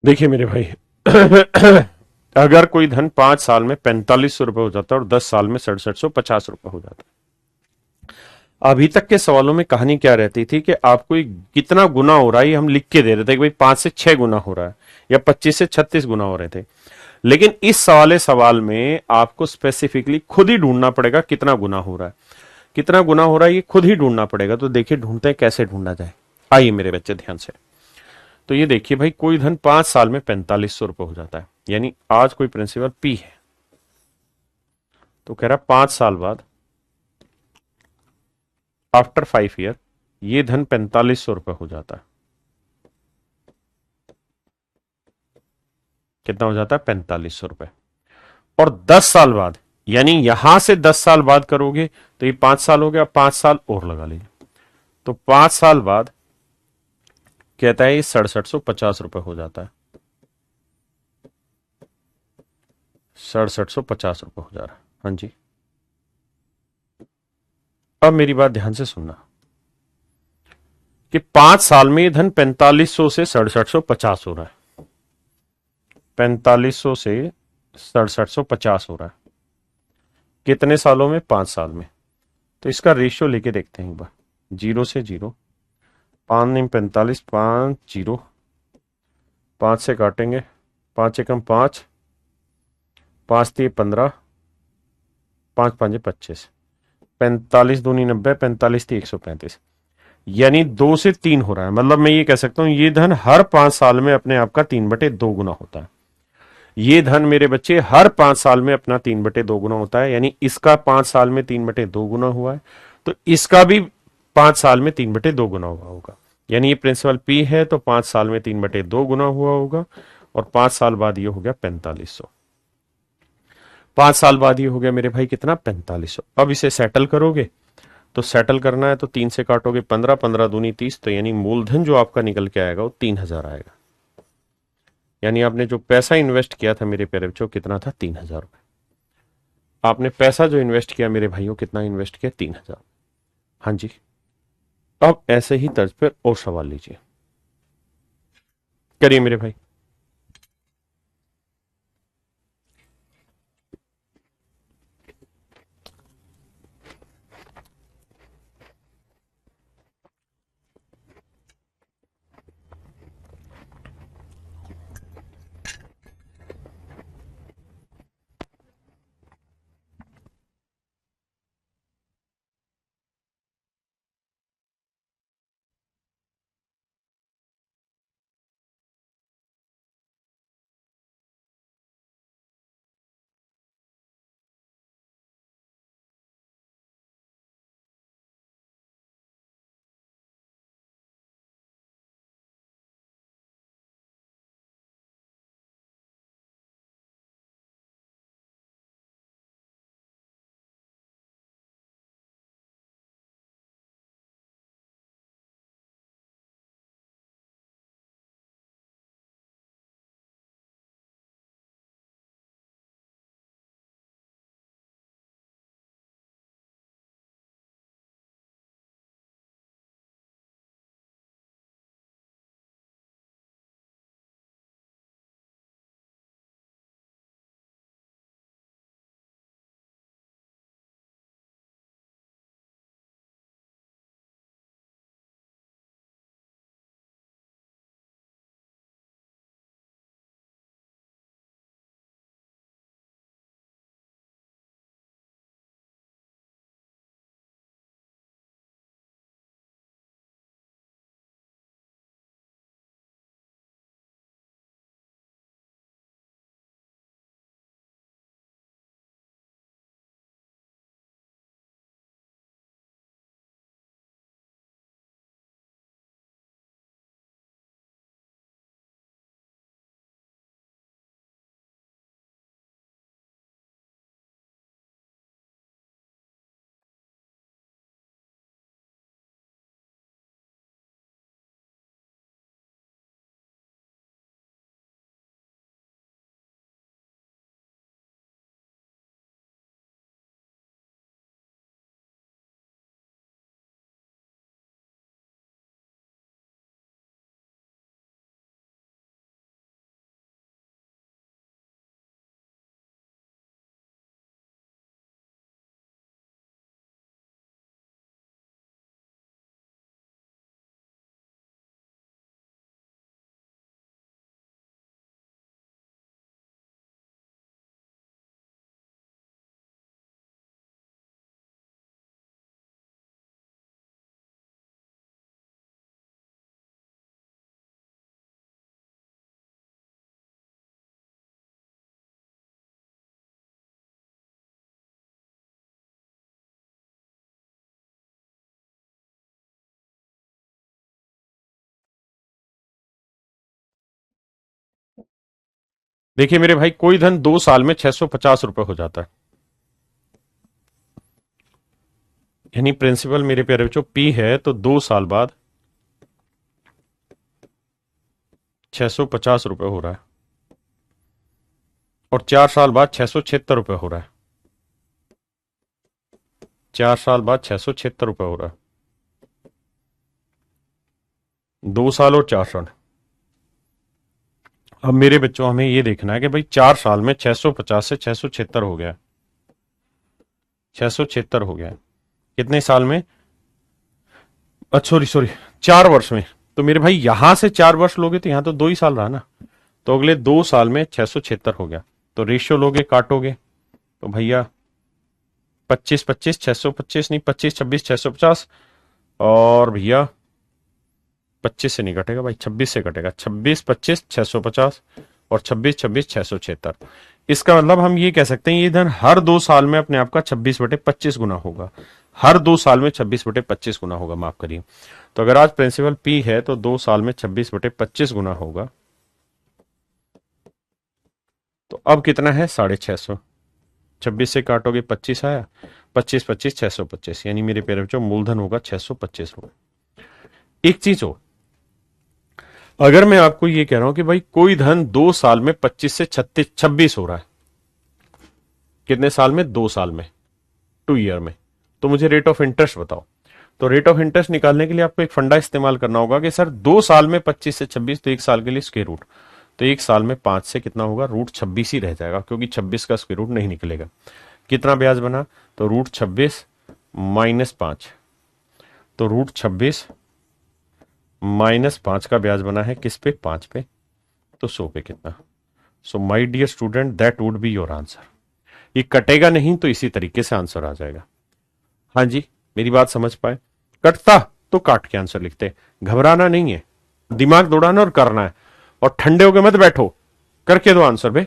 Speaker 1: देखिए मेरे भाई अगर कोई धन 5 साल में 4500 रुपए हो जाता है और 10 साल में 6750 रुपए हो जाता है। अभी तक के सवालों में कहानी क्या रहती थी कि आपको कितना गुना हो रहा है ये हम लिख के दे रहे थे कि भाई 5 से 6 गुना हो रहा है या 25 से 36 गुना हो रहे थे। लेकिन इस वाले सवाल में आपको स्पेसिफिकली खुद ही ढूंढना पड़ेगा कितना गुना हो रहा है। कितना गुना हो रहा है ये खुद ही ढूंढना पड़ेगा। तो देखिए ढूंढते हैं कैसे ढूंढा जाए। आइए मेरे बच्चे ध्यान से। तो ये देखिए भाई, कोई धन 5 साल में 4500 रुपये हो जाता है, यानी आज कोई प्रिंसिपल पी है, तो कह रहा 5 साल बाद, आफ्टर 5 ईयर, ये धन 4500 रुपये हो जाता है। कितना हो जाता है? 4500 रुपये। और 10 साल बाद, यानी यहां से 10 साल बाद करोगे तो ये 5 साल हो गया, 5 साल और लगा लीजिए, तो 5 साल बाद कहता है ये 6750 रुपये हो जाता है। 6750 रुपये हो जा रहा है। हाँ जी, अब मेरी बात ध्यान से सुनना कि 5 साल में ये धन 4500 से 6750 हो रहा है। 4500 से 6750 हो रहा है। कितने सालों में? 5 साल में। तो इसका रेशियो लेके देखते हैं एक बार। 0 से 0, 5 9 45, 5 0, 5 से काटेंगे, 5 एकम 5, 5 3 15, 5 5 25, 45 2 90, 45 3 135, यानी 2 से 3 हो रहा है। मतलब मैं ये कह सकता हूं ये धन हर 5 साल में अपने आप का 3/2 गुना होता है। ये धन मेरे बच्चे हर 5 साल में अपना 3/2 गुना होता है, यानी इसका 5 साल में 3/2 गुना हुआ है, तो इसका भी 5 साल में 3/2 गुना हुआ होगा। यानी ये प्रिंसिपल पी है तो 5 साल में 3/2 गुना हुआ होगा, और 5 साल बाद ये हो गया 4500। 5 साल बाद ये हो गया मेरे भाई कितना? 4500। अब इसे सेटल करोगे, तो सेटल करना है तो 3 से काटोगे 15, 15 दूनी 30, तो यानी मूलधन जो आपका निकल के आएगा वो 3000 आएगा। यानी आपने जो पैसा इन्वेस्ट किया था मेरे प्यारे बच्चों, कितना था? 3000 रुपए। आपने पैसा जो इन्वेस्ट किया मेरे भाइयों, कितना इन्वेस्ट किया? 3000। हाँ जी। अब ऐसे ही तर्ज पर और सवाल लीजिए, करिए मेरे भाई। देखिए मेरे भाई, कोई धन 2 साल में 650 रुपए हो जाता है। यानी प्रिंसिपल मेरे प्यारे बच्चों पी है, तो 2 साल बाद 650 रुपए हो रहा है, और 4 साल बाद 676 रुपए हो रहा है। 4 साल बाद 676 रुपए हो रहा है। 2 साल और 4 साल। अब मेरे बच्चों हमें ये देखना है कि भाई 4 साल में 650 से 676 हो गया, 676 हो गया, कितने साल में? सॉरी सॉरी, 4 वर्ष में। तो मेरे भाई यहां से 4 वर्ष लोगे तो यहां तो 2 ही साल रहा ना, तो अगले 2 साल में 676 हो गया। तो रेशियो लोगे, काटोगे, तो भैया 25 25, 625 नहीं, 25 26 650, और भैया 25 से नहीं कटेगा भाई, 26 से कटेगा। 26 25 650, और 26 26 676। इसका मतलब हम ये कह सकते हैं ये धन हर 2 साल में अपने आप का 26/25 गुना होगा। हर 2 साल में 26/25 गुना होगा, माफ करिए। तो अगर आज प्रिंसिपल पी है तो 2 साल में 26/25 गुना होगा। तो अब कितना है? 650। 26 से काटोगे 25 आया, 25 25 625, यानी मेरे प्यारे बच्चों मूलधन होगा 625 रुपए। एक चीज हो, अगर मैं आपको ये कह रहा हूं कि भाई कोई धन 2 साल में 25 से 26 हो रहा है, कितने साल में? 2 साल में, 2 ईयर में, तो मुझे रेट ऑफ इंटरेस्ट बताओ। तो रेट ऑफ इंटरेस्ट निकालने के लिए आपको एक फंडा इस्तेमाल करना होगा कि सर 2 साल में 25 से 26, तो 1 साल के लिए स्क्वायर रूट। तो 1 साल में 5 से कितना होगा? रूट 26 ही रह जाएगा, क्योंकि 26 का स्क्वायर रूट नहीं निकलेगा। कितना ब्याज बना? तो रूट 26 -5, तो रूट 26 -5 का ब्याज बना है किस पे? 5 पे, तो 100 पे कितना? So my dear student, that would be your answer. ये कटेगा नहीं तो इसी तरीके से आंसर आ जाएगा। हाँ जी, मेरी बात समझ पाए? कटता तो काट के आंसर लिखते, घबराना नहीं है, दिमाग दौड़ाना और करना है, और ठंडे होके मत बैठो, करके दो आंसर बे।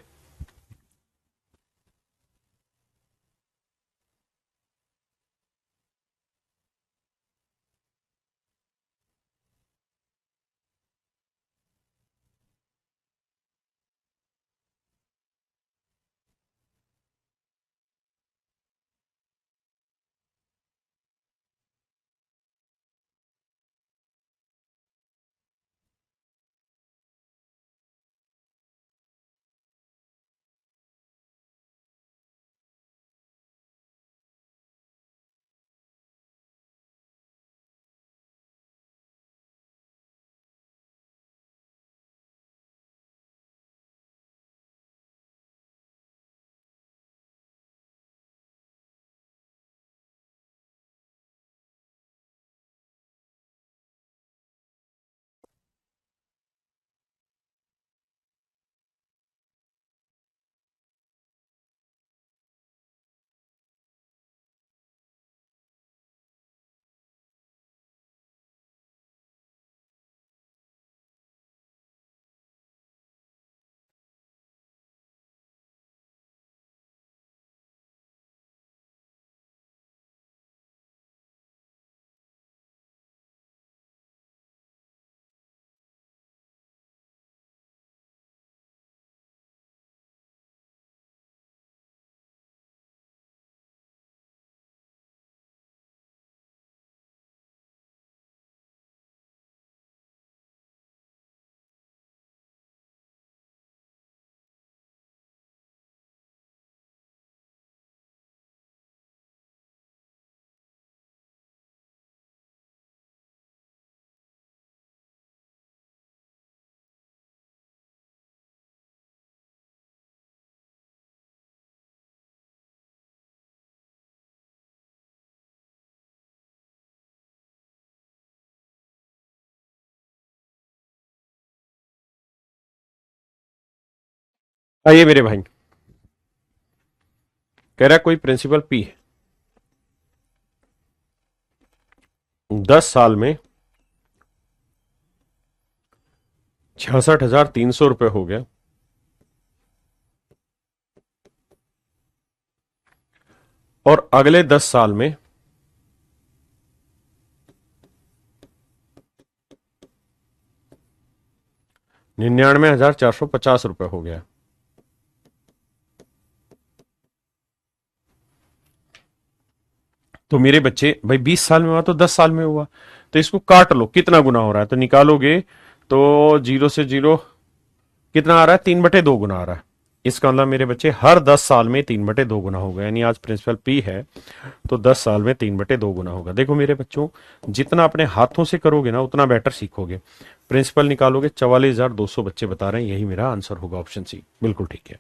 Speaker 1: आइए मेरे भाई, कह रहा कोई प्रिंसिपल पी है, 10 साल में 66,300 रुपए हो गया, और अगले 10 साल में 99,450 रुपए हो गया। तो मेरे बच्चे भाई 20 साल में हुआ तो 10 साल में हुआ, तो इसको काट लो कितना गुना हो रहा है, तो निकालोगे तो जीरो से जीरो कितना आ रहा है, 3/2 गुना आ रहा है। इसका मतलब मेरे बच्चे हर 10 साल में 3/2 गुना होगा, यानी आज प्रिंसिपल पी है तो 10 साल में 3/2 गुना होगा। देखो मेरे बच्चों, जितना अपने हाथों से करोगे ना उतना बेटर सीखोगे। प्रिंसिपल निकालोगे, 44,200 बच्चे बता रहे हैं, यही मेरा आंसर होगा, ऑप्शन सी बिल्कुल ठीक है।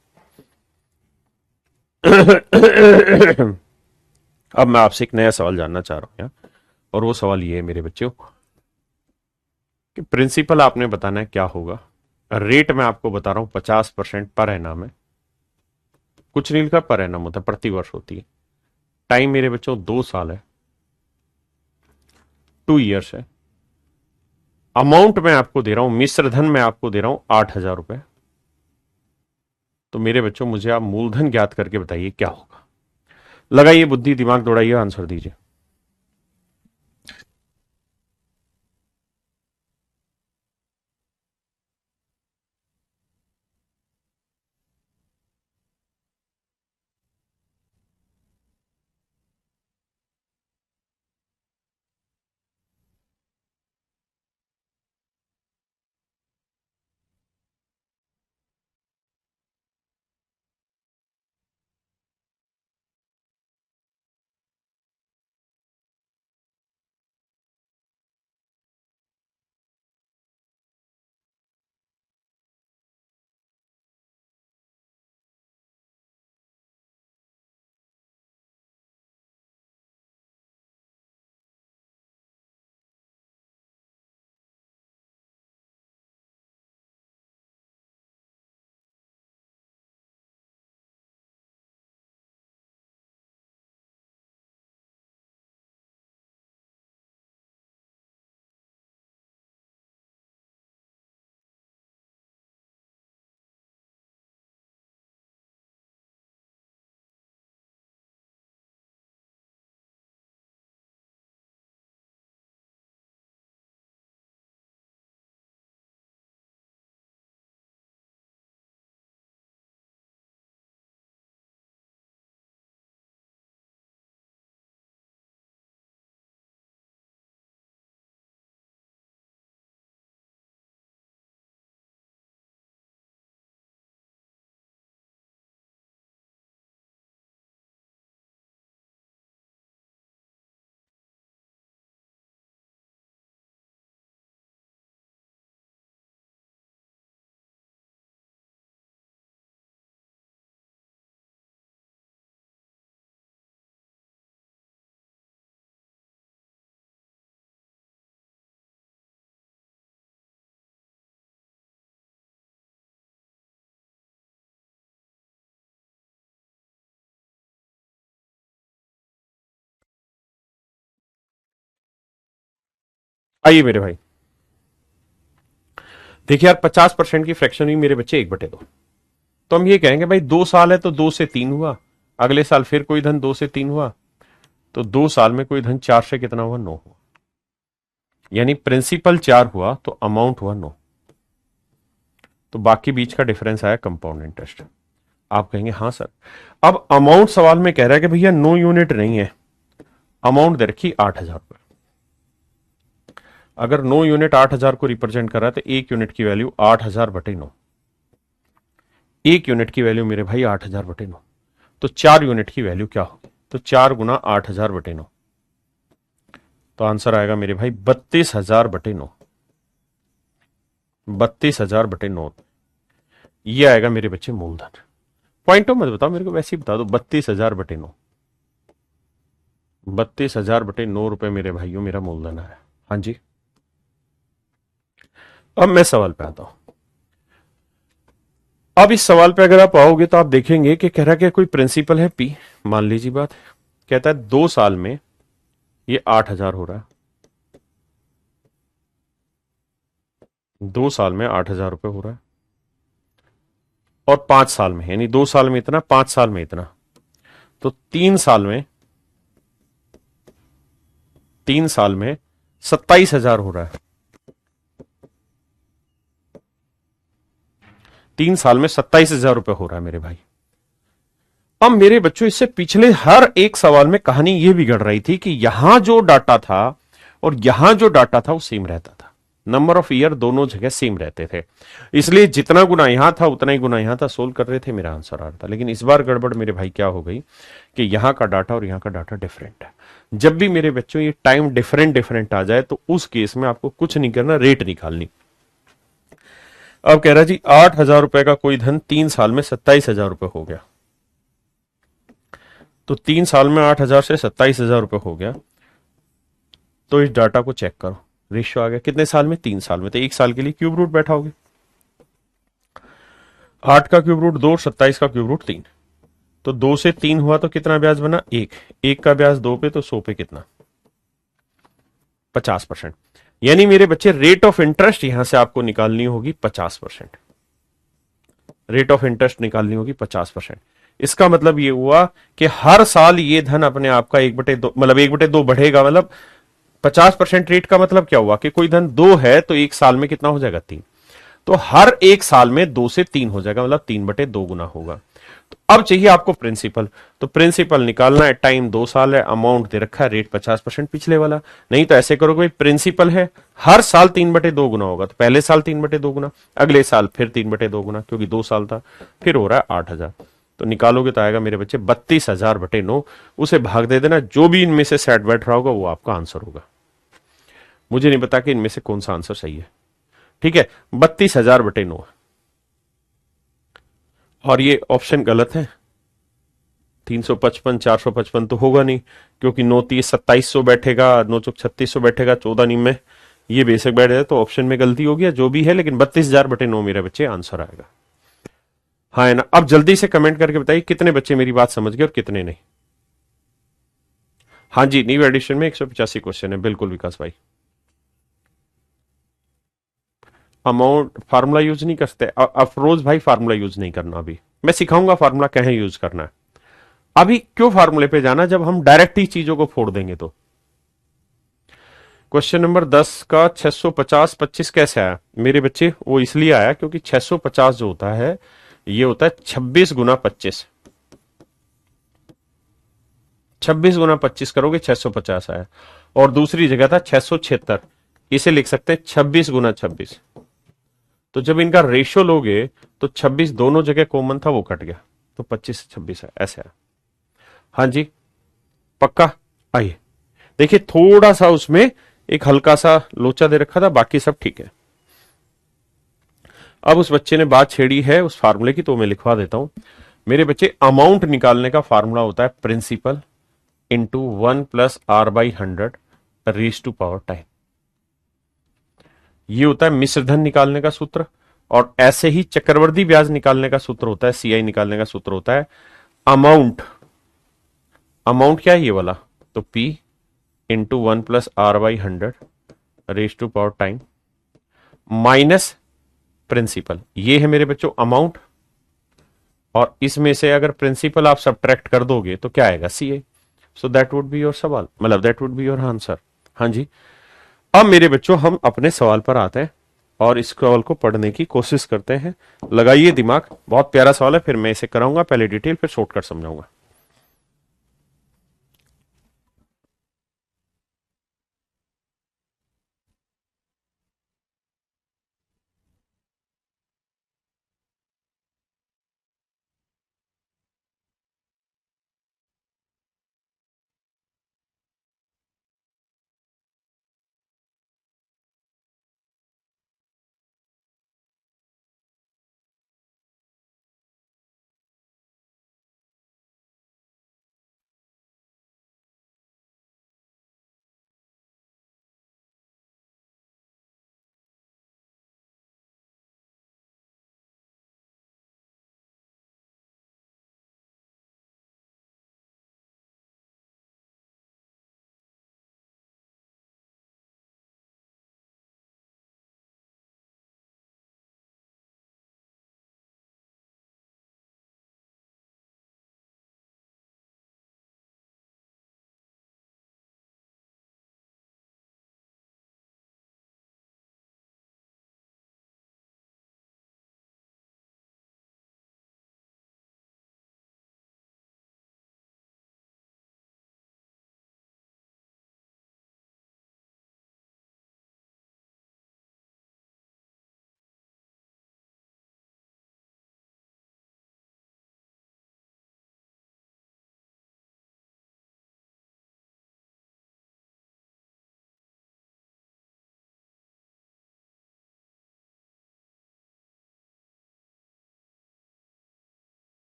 Speaker 1: अब मैं आपसे एक नया सवाल जानना चाह रहा हूं यार, और वो सवाल ये है मेरे बच्चों कि प्रिंसिपल आपने बताना है क्या होगा। रेट मैं आपको बता रहा हूं 50% पर एनम है, कुछ नहीं लिखा, पर एनम होता है, प्रति वर्ष होती है। टाइम मेरे बच्चों 2 साल है, 2 ईयर्स है। अमाउंट मैं आपको दे रहा हूं, मिश्र धन मैं आपको दे रहा हूं 8,000 रुपए। तो मेरे बच्चों मुझे आप मूलधन ज्ञात करके बताइए क्या होगा। लगाइए बुद्धि, दिमाग दौड़ाइए, आंसर दीजिए। आइए मेरे भाई, देखिए यार 50% की फ्रैक्शन हुई मेरे बच्चे 1/2। तो हम ये कहेंगे भाई 2 साल है तो 2 से 3 हुआ, अगले साल फिर कोई धन 2 से 3 हुआ, तो 2 साल में कोई धन 4 से कितना हुआ, 9 हुआ। यानी प्रिंसिपल 4 हुआ तो अमाउंट हुआ 9, तो बाकी बीच का डिफरेंस आया कंपाउंड इंटरेस्ट। आप कहेंगे हाँ सर, अब अमाउंट सवाल में कह रहा है कि भैया 9 यूनिट नहीं है, अमाउंट दे रखी 8,000 रुपए। अगर 9 यूनिट 8,000 को रिप्रेजेंट कर रहा है तो 1 यूनिट की वैल्यू 8,000/9। 1 यूनिट की वैल्यू मेरे भाई 8,000/9, तो 4 यूनिट की वैल्यू क्या होगी, तो 4 गुना 8,000/9, तो आंसर आएगा मेरे भाई 32,000/9। 32,000/9 ये आएगा मेरे बच्चे मूलधन। पॉइंटो मत बताओ मेरे को, वैसे ही बता दो 32,000/9। 32,000/9 रुपए मेरे भाइयों मेरा मूलधन है। हाँ जी, अब मैं सवाल पे आता हूं। अब इस सवाल पे अगर आप आओगे तो आप देखेंगे कि कह रहा कि कोई प्रिंसिपल है पी, मान लीजिए बात, कहता है 2 साल में ये 8,000 हो रहा है, 2 साल में 8,000 रुपए हो रहा है, और 5 साल में, यानी 2 साल में इतना, 5 साल में इतना, तो 3 साल में, 3 साल में 27,000 हो रहा है। 3 साल में 27,000 रुपए हो रहा है मेरे भाई। अब मेरे बच्चों इससे पिछले हर एक सवाल में कहानी यह बिगड़ रही थी कि यहां जो डाटा था और यहां जो डाटा था वो सेम रहता था। नंबर ऑफ ईयर दोनों जगह सेम रहते थे, इसलिए जितना गुना यहां था उतना ही गुना यहां था, सोल्व कर रहे थे, मेरा आंसर आ रहा था। लेकिन इस बार गड़बड़ मेरे भाई क्या हो गई कि यहां का डाटा और यहां का डाटा डिफरेंट है। जब भी मेरे बच्चों ये टाइम डिफरेंट डिफरेंट आ जाए तो उस केस में आपको कुछ नहीं करना, रेट निकालनी। अब कह रहा जी 8,000 रुपए का कोई धन 3 साल में 27,000 रुपए हो गया, तो 3 साल में 8,000 से 27,000 रुपए हो गया, तो इस डाटा को चेक करो। रेशियो आ गया कितने साल में, 3 साल में, तो 1 साल के लिए क्यूब रूट बैठाओगे। 8 का क्यूब रूट 2, 27 का क्यूब रूट 3, तो 2 से 3 हुआ तो कितना ब्याज बना, 1। 1 का ब्याज 2 पे, तो 100 पे कितना, 50%। यानी मेरे बच्चे रेट ऑफ इंटरेस्ट यहां से आपको निकालनी होगी 50%। रेट ऑफ इंटरेस्ट निकालनी होगी 50%। इसका मतलब ये हुआ कि हर साल ये धन अपने आप का 1/2 मतलब 1/2 बढ़ेगा। मतलब 50% रेट का मतलब क्या हुआ कि कोई धन 2 है तो 1 साल में कितना हो जाएगा, 3। तो हर 1 साल में 2 से 3 हो जाएगा, मतलब 3/2 गुना होगा। तो अब चाहिए आपको प्रिंसिपल, तो प्रिंसिपल निकालना है। टाइम 2 साल है, अमाउंट दे रखा है, रेट 50% पिछले वाला। नहीं तो ऐसे करोगे, प्रिंसिपल है, हर साल 3/2 गुना होगा, तो पहले साल 3/2 गुना, अगले साल फिर 3/2 गुना, क्योंकि 2 साल था, फिर हो रहा है 8,000। तो निकालोगे तो आएगा मेरे बच्चे 32,000/9। उसे भाग दे देना, जो भी इनमें से सेट बैठ रहा होगा वो आपका आंसर होगा। मुझे नहीं पता कि इनमें से कौन सा आंसर सही है। ठीक है, 32,000/9, और ये ऑप्शन गलत है। 355 455 तो होगा नहीं, क्योंकि 9 3 2700 बैठेगा, 9 4 3600 बैठेगा, 14 नीम में ये बेसिक बैठ जाए, तो ऑप्शन में गलती होगी या जो भी है, लेकिन 32,000/9 मेरे बच्चे आंसर आएगा। हाँ है ना। अब जल्दी से कमेंट करके बताइए कितने बच्चे मेरी बात समझ गए और कितने नहीं। हाँ जी, न्यू एडिशन में 185 क्वेश्चन है, बिल्कुल विकास भाई। अमाउंट फार्मूला यूज नहीं करते अफरोज भाई, फार्मूला यूज नहीं करना। अभी मैं सिखाऊंगा फार्मूला कहें यूज करना है। अभी क्यों फार्मूले पे जाना, जब हम डायरेक्ट ही चीजों को फोड़ देंगे तो। क्वेश्चन नंबर 10 का 650 25 कैसे आया मेरे बच्चे, वो इसलिए आया क्योंकि 650 जो होता है ये होता है 26 गुना 25। 26 गुना 25 करोगे 650 आया। और दूसरी जगह था 676, इसे लिख सकते हैं 26 गुना 26। तो जब इनका रेशियो लोगे तो 26 दोनों जगह कॉमन था, वो कट गया, तो 25 से 26 है, ऐसे है। हाँ जी, पक्का। आइए देखिए, थोड़ा सा उसमें एक हल्का सा लोचा दे रखा था, बाकी सब ठीक है। अब उस बच्चे ने बात छेड़ी है उस फार्मूले की, तो मैं लिखवा देता हूं मेरे बच्चे। अमाउंट निकालने का फार्मूला होता है principal into 1+r/100 raise to power time. ये होता है मिश्रधन निकालने का सूत्र। और ऐसे ही चक्रवर्ती ब्याज निकालने का सूत्र होता है, सीआई निकालने का सूत्र होता है अमाउंट। अमाउंट क्या है ये वाला, तो P into 1+r/100 raise to power time minus principal. ये है मेरे बच्चों अमाउंट, और इसमें से अगर प्रिंसिपल आप सब्ट्रैक्ट कर दोगे तो क्या आएगा, CI. So that would be your सवाल, मतलब that would be your answer. हाँ जी। अब मेरे बच्चों हम अपने सवाल पर आते हैं और इस सवाल को पढ़ने की कोशिश करते हैं। लगाइए दिमाग, बहुत प्यारा सवाल है, फिर मैं इसे कराऊंगा पहले डिटेल, फिर शॉर्टकट समझाऊंगा।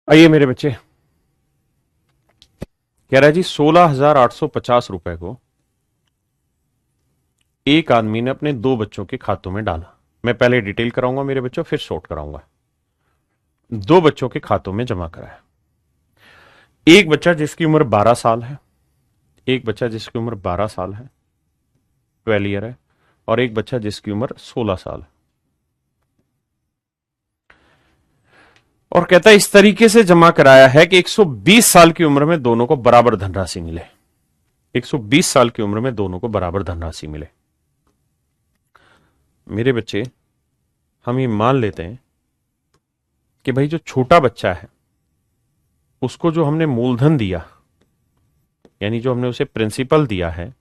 Speaker 1: आइए मेरे बच्चे, कह रहा है जी 16,850 रुपए को एक आदमी ने अपने दो बच्चों के खातों में डाला। मैं पहले डिटेल कराऊंगा मेरे बच्चों, फिर शॉर्ट कराऊंगा। दो बच्चों के खातों में जमा कराया। एक बच्चा जिसकी उम्र 12 साल है, एक बच्चा जिसकी उम्र 12 साल है, 12 ईयर है, और एक बच्चा जिसकी उम्र 16 साल है। और कहता है इस तरीके से जमा कराया है कि 120 साल की उम्र में दोनों को बराबर धनराशि मिले। 120 साल की उम्र में दोनों को बराबर धनराशि मिले। मेरे बच्चे, हम ये मान लेते हैं कि भाई जो छोटा बच्चा है उसको जो हमने मूलधन दिया, यानी जो हमने उसे प्रिंसिपल दिया है,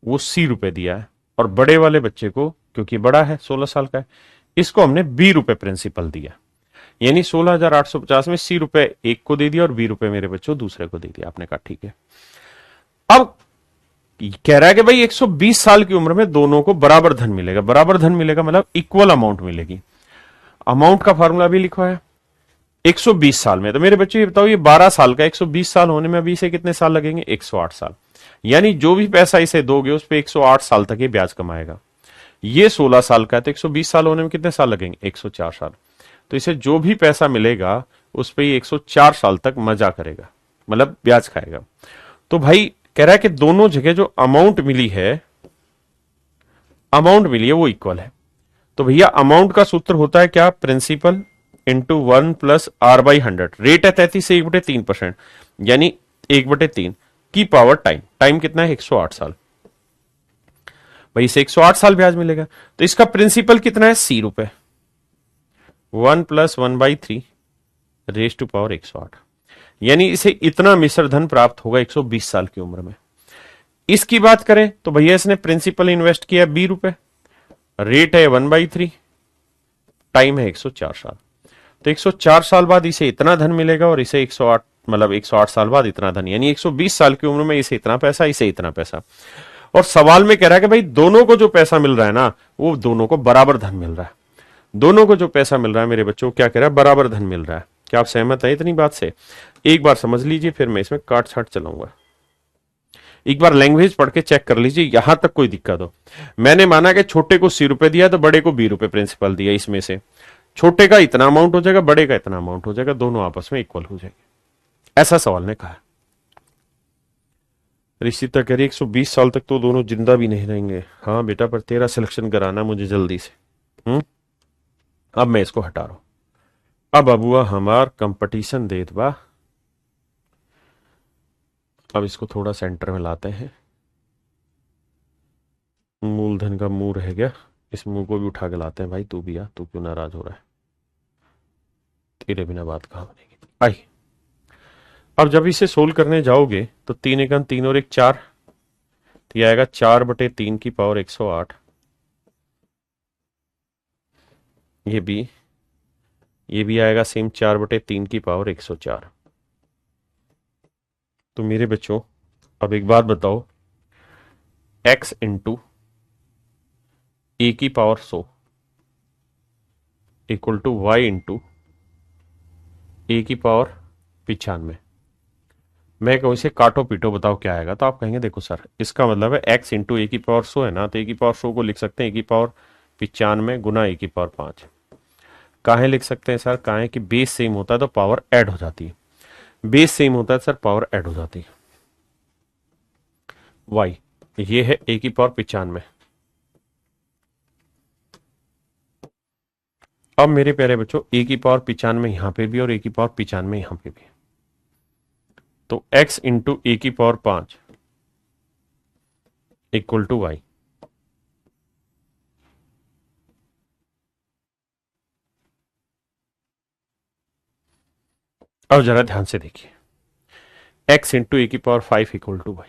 Speaker 1: वो ₹C दिया है, और बड़े वाले बच्चे को, क्योंकि बड़ा है 16 साल का है, इसको हमने ₹B प्रिंसिपल दिया। यानी 16,850 में ₹C एक को दे दिया और ₹B मेरे बच्चों दूसरे को दे दिया। आपने कहा ठीक है। अब कह रहा है कि भाई 120 साल की उम्र में दोनों को बराबर धन मिलेगा। बराबर धन मिलेगा मतलब इक्वल अमाउंट मिलेगी। अमाउंट का फॉर्मूला भी लिखा है 120 साल में। तो मेरे बच्चे ये बताओ, ये 12 साल का 120 साल होने में अभी इसे कितने साल लगेंगे? 108 साल। यानी जो भी पैसा इसे दोगे उस पर 108 साल तक ये ब्याज कमाएगा। ये 16 साल का है तो 120 साल होने में कितने साल लगेंगे? 104 साल। तो इसे जो भी पैसा मिलेगा उस पर ये 104 साल तक मजा करेगा, मतलब ब्याज खाएगा। तो भाई कह रहा है कि दोनों जगह जो अमाउंट मिली है वो इक्वल है। तो भैया अमाउंट का सूत्र होता है क्या? Principal into 1 plus R by 100। Rate है 33 से 1/3%, यानी 1/3 की पावर टाइम। टाइम कितना है? 108 साल। भाई इसे 108 साल ब्याज मिलेगा। तो इसका प्रिंसिपल कितना है? ₹C। 1 plus 1/3 raise to power 108, यानी इसे इतना मिश्र धन प्राप्त होगा 120 साल की उम्र में। इसकी बात करें तो भैया इसने प्रिंसिपल इन्वेस्ट किया ₹B, रेट है 1/3, टाइम है 104 साल। तो 104 साल बाद इसे इतना धन मिलेगा और इसे 108, मतलब 108 साल बाद इतना धन, यानी 120 साल की उम्र में इसे इतना पैसा, इसे इतना पैसा। और सवाल में कह रहा है कि भाई दोनों को जो पैसा मिल रहा है ना, वो दोनों को बराबर धन मिल रहा है। दोनों को जो पैसा मिल रहा है मेरे बच्चों, क्या कह रहा है? बराबर धन मिल रहा है। क्या आप सहमत है इतनी बात से? एक बार समझ लीजिए, फिर मैं इसमें काट छाट चलाऊंगा। एक बार लैंग्वेज पढ़ के चेक कर लीजिए, यहां तक कोई दिक्कत हो। मैंने माना कि छोटे को ₹C दिया तो बड़े को ₹B प्रिंसिपल दिया। इसमें से छोटे का इतना अमाउंट हो जाएगा, बड़े का इतना अमाउंट हो जाएगा, दोनों आपस में इक्वल हो जाएंगे। ऐसा सवाल ने कहा। रिश्ता कह रही 120 साल तक तो दोनों जिंदा भी नहीं रहेंगे। हाँ बेटा, पर तेरा सिलेक्शन कराना मुझे जल्दी से। अब मैं इसको हटा रहा हूं। अब अबुआ हमार कंपटीशन देत बा। अब इसको थोड़ा सेंटर में लाते हैं। मूलधन का मुंह रह गया, इस मुंह को भी उठा के लाते हैं। भाई तू भी आ, तू क्यों नाराज हो रहा है? तेरे बिना बात कहां बनेगी। आई, अब जब इसे सोल्व करने जाओगे तो 3 एकम 3 और 1 4, तो यह आएगा 4/3 की पावर 108। ये भी आएगा सेम 4/3 की पावर 104। तो मेरे बच्चों अब एक बात बताओ, x इंटू ए की power 100 equal to y into a की पावर 95। मैं कहूं इसे काटो पीटो, बताओ क्या आएगा? तो आप कहेंगे देखो सर, इसका मतलब है x इंटू ए की पावर 100 है ना, तो ए की पावर 100 को लिख सकते हैं ए की पावर 95 गुना ए की पावर 5। काहे लिख सकते हैं सर? काहे कि बेस सेम होता है तो पावर ऐड हो जाती है। बेस सेम होता है सर, पावर ऐड हो जाती है। y ये है ए की पावर 95। अब मेरे प्यारे बच्चों, ए की पावर 95 यहां पे भी और ए की पावर 95 यहां पे भी, तो x इंटू ए की पावर 5 इक्वल टू वाई। अब जरा ध्यान से देखिए, x इंटू ए की पावर 5 इक्वल टू वाई।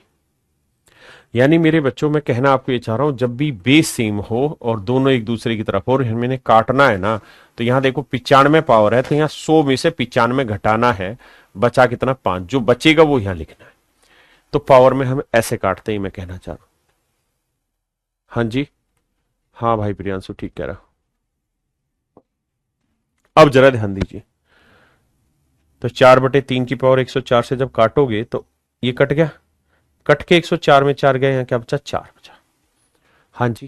Speaker 1: यानी मेरे बच्चों, मैं कहना आपको ये चाह रहा हूं, जब भी बेस सेम हो और दोनों एक दूसरे की तरफ हो और मैंने काटना है ना, तो यहां देखो 95 पावर है, तो यहां 100 में से 95 घटाना है, बचा कितना? 5। जो बचेगा वो यहां लिखना है। तो पावर में हम ऐसे काटते ही, मैं कहना चाह रहा हूं। हाँ जी, हाँ भाई प्रियांशु ठीक कह रहा। अब जरा ध्यान दीजिए, तो 4/3 की पावर 104 से जब काटोगे तो ये कट गया, कट के 104 में 4 गए, यहाँ क्या बचा, 4 बचा। हाँ जी,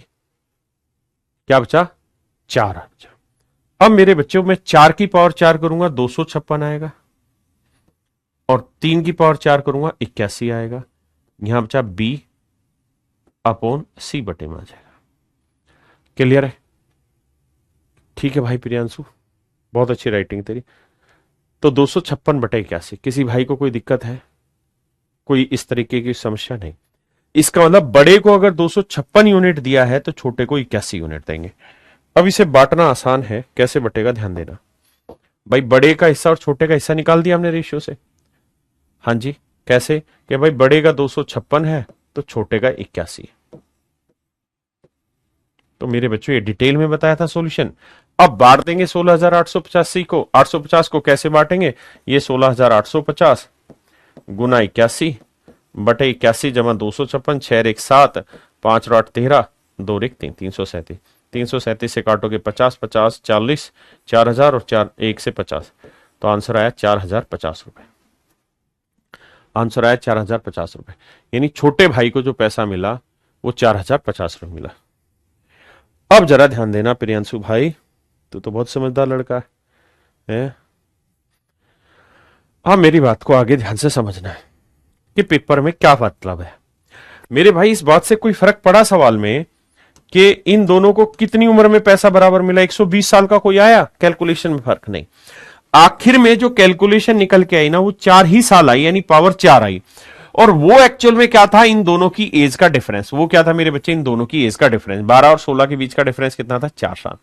Speaker 1: क्या बचा, 4 बचा। अब मेरे बच्चों में 4 की पावर 4 करूंगा 256 आएगा, और 3 की पावर 4 करूंगा 81 आएगा। यहां बचा बी अपॉन सी बटे में आ जाएगा। क्लियर है? ठीक है भाई प्रियांशु, बहुत अच्छी राइटिंग तेरी। तो 256/81। किसी भाई को कोई दिक्कत है, कोई इस तरीके की समस्या नहीं? इसका मतलब बड़े को अगर 256 यूनिट दिया है तो छोटे को 81 यूनिट देंगे। अब इसे बांटना आसान है, कैसे बटेगा ध्यान देना भाई। बड़े का हिस्सा और छोटे का हिस्सा निकाल दिया हमने रेशियो से। हाँ जी, कैसे कि भाई बड़े का 256 है तो छोटे का 81। तो मेरे बच्चों ये डिटेल में बताया था सॉल्यूशन। अब बांट देंगे 16,885 को। 850 को कैसे बांटेंगे, ये 16,850 गुना 81 बटे 81 जमा 256, 6 एक 7, 5 और 8 13, 2 एक 3, 337। 337 से काटोगे 50, 50 40, 4,000 और 4 1 से 50, तो आंसर आया 4,050 रुपए। आंसर आया 4,050 रुपए। यानी छोटे भाई को जो पैसा मिला वो 4,050 रुपए मिला। अब जरा ध्यान देना प्रियांशु भाई, तू तो बहुत समझदार लड़का है। हाँ, मेरी बात को आगे ध्यान से समझना है कि पेपर में क्या मतलब है। मेरे भाई इस बात से कोई फर्क पड़ा सवाल में कि इन दोनों को कितनी उम्र में पैसा बराबर मिला? 120 साल का कोई आया? कैलकुलेशन में फर्क नहीं। आखिर में जो कैलकुलेशन निकल के आई ना वो 4 ही साल आई, यानी पावर 4 आई। और वो एक्चुअल में क्या था, इन दोनों की एज का डिफरेंस। वो क्या था मेरे बच्चे, इन दोनों की एज का डिफरेंस। 12 और 16 के बीच का डिफरेंस कितना था, 4 साल।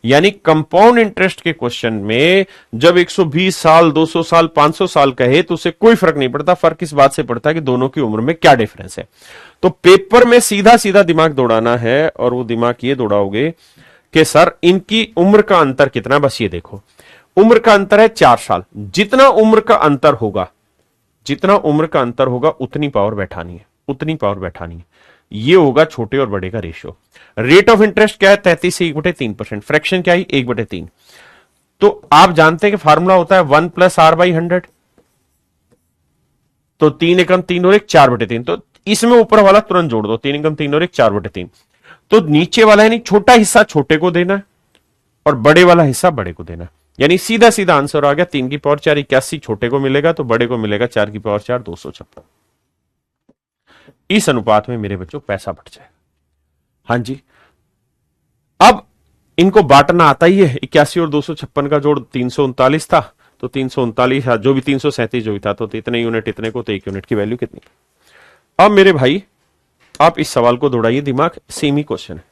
Speaker 1: यानी कंपाउंड इंटरेस्ट के क्वेश्चन में जब 120 साल, 200 साल, 500 साल कहे तो उससे कोई फर्क नहीं पड़ता। फर्क इस बात से पड़ता है कि दोनों की उम्र में क्या डिफरेंस है। तो पेपर में सीधा सीधा दिमाग दौड़ाना है, और वो दिमाग ये दौड़ाओगे कि सर इनकी उम्र का अंतर कितना। बस ये देखो, उम्र का अंतर है 4 साल। जितना उम्र का अंतर होगा, जितना उम्र का अंतर होगा उतनी पावर बैठानी है, उतनी पावर बैठानी है। ये होगा छोटे और बड़े का रेशियो। रेट ऑफ इंटरेस्ट क्या है, 33 से 1/3%। फ्रैक्शन क्या है, 1/3। तो आप जानते हैं कि फार्मूला होता है 1+r/100। तो 3 एकम 3 और 1 4/3। तो इसमें ऊपर वाला तुरंत जोड़ दो, 3 एकम 3 और 1 4/3। तो नीचे वाला यानी छोटा हिस्सा छोटे को देना है और बड़े वाला हिस्सा बड़े को देना है। यानी सीधा सीधा आंसर आ गया 3 की पावर 4 81 छोटे को मिलेगा, तो बड़े को मिलेगा 4 की पावर 4 256। इस अनुपात में मेरे बच्चों पैसा बढ़ जाएगा। हाँ जी, अब इनको बांटना आता ही है। 81 और 256 का जोड़ 339 था, तो 339 जो भी 337 जो भी था, तो इतने यूनिट इतने को, तो 1 यूनिट की वैल्यू कितनी। अब मेरे भाई आप इस सवाल को दौड़ाइए दिमाग, सेम ही क्वेश्चन है।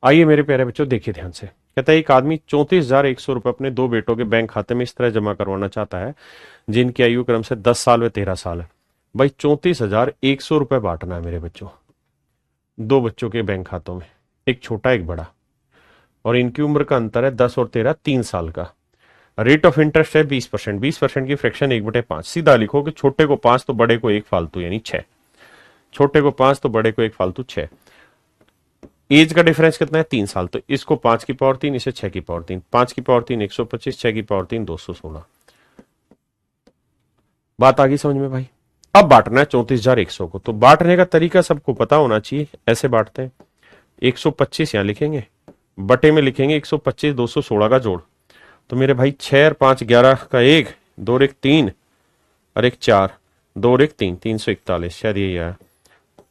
Speaker 1: आइए मेरे प्यारे बच्चों, देखिए ध्यान से। कहता है एक आदमी 34,100 रुपए अपने दो बेटों के बैंक खाते में इस तरह जमा करवाना चाहता है जिनकी आयु क्रम से 10 साल व 13 साल है। भाई 34,100 रुपए बांटना है मेरे बच्चों दो बच्चों के बैंक खातों में, एक छोटा एक बड़ा, और इनकी उम्र का अंतर है 10 और 13, 3 साल का। रेट ऑफ इंटरेस्ट है 20%। 20% की फ्रैक्शन 1/5। सीधा लिखो कि छोटे को 5 तो बड़े को 1 फालतू, यानी 6। छोटे को 5 तो बड़े को 1 फालतू, 6। एज का डिफरेंस कितना है? 3 साल। तो इसको 5 की पावर 3, इसे 6 की पावर 3। 5 की पावर 3 125, 6 की पावर 3 216। बात आ गई समझ में भाई? अब बांटना है 34,100 को। तो बांटने का तरीका सबको पता होना चाहिए। ऐसे बांटते हैं, 125 यहां लिखेंगे, बटे में लिखेंगे 125 216 का जोड़। तो मेरे भाई 6 और 5 11 का 1, 2 और 1 3 और 1 4, 2 और 1 3, 341। शायद यही आया।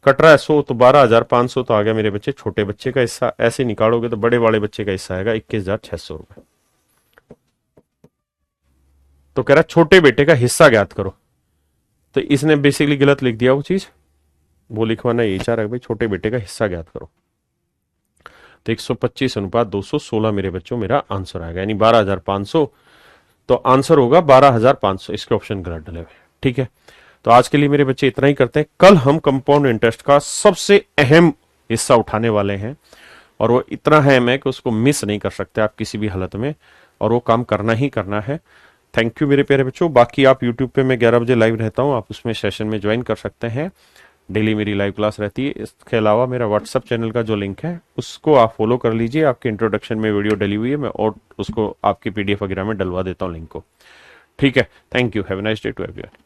Speaker 1: कट रहा है 100, तो 12,500 तो आ गया मेरे बच्चे छोटे बच्चे का हिस्सा। ऐसे निकालोगे तो बड़े वाले बच्चे का हिस्सा आएगा 21,600 रुपए। तो कह रहा छोटे बेटे का हिस्सा ज्ञात करो। तो इसने बेसिकली गलत लिख दिया वो चीज, वो लिखवाना यही चाह रहा है भाई छोटे बेटे का हिस्सा ज्ञात करो। तो 125 अनुपात 216 मेरे बच्चों मेरा आंसर आएगा, यानी 12,500। तो आंसर होगा 12,500। इसके ऑप्शन गलत डले हुए। ठीक है, तो आज के लिए मेरे बच्चे इतना ही करते हैं। कल हम कंपाउंड इंटरेस्ट का सबसे अहम हिस्सा उठाने वाले हैं, और वो इतना अहम है कि उसको मिस नहीं कर सकते आप किसी भी हालत में, और वो काम करना ही करना है। थैंक यू मेरे प्यारे बच्चों। बाकी आप यूट्यूब पे मैं 11 बजे लाइव रहता हूँ, आप उसमें सेशन में ज्वाइन कर सकते हैं। डेली मेरी लाइव क्लास रहती है। इसके अलावा मेरा व्हाट्सएप चैनल का जो लिंक है उसको आप फॉलो कर लीजिए। आपके इंट्रोडक्शन में वीडियो डली हुई है, मैं और उसको आपकी पीडीएफ वगैरह में डलवा देता हूँ लिंक को। ठीक है, thank you. Have a nice day to everyone.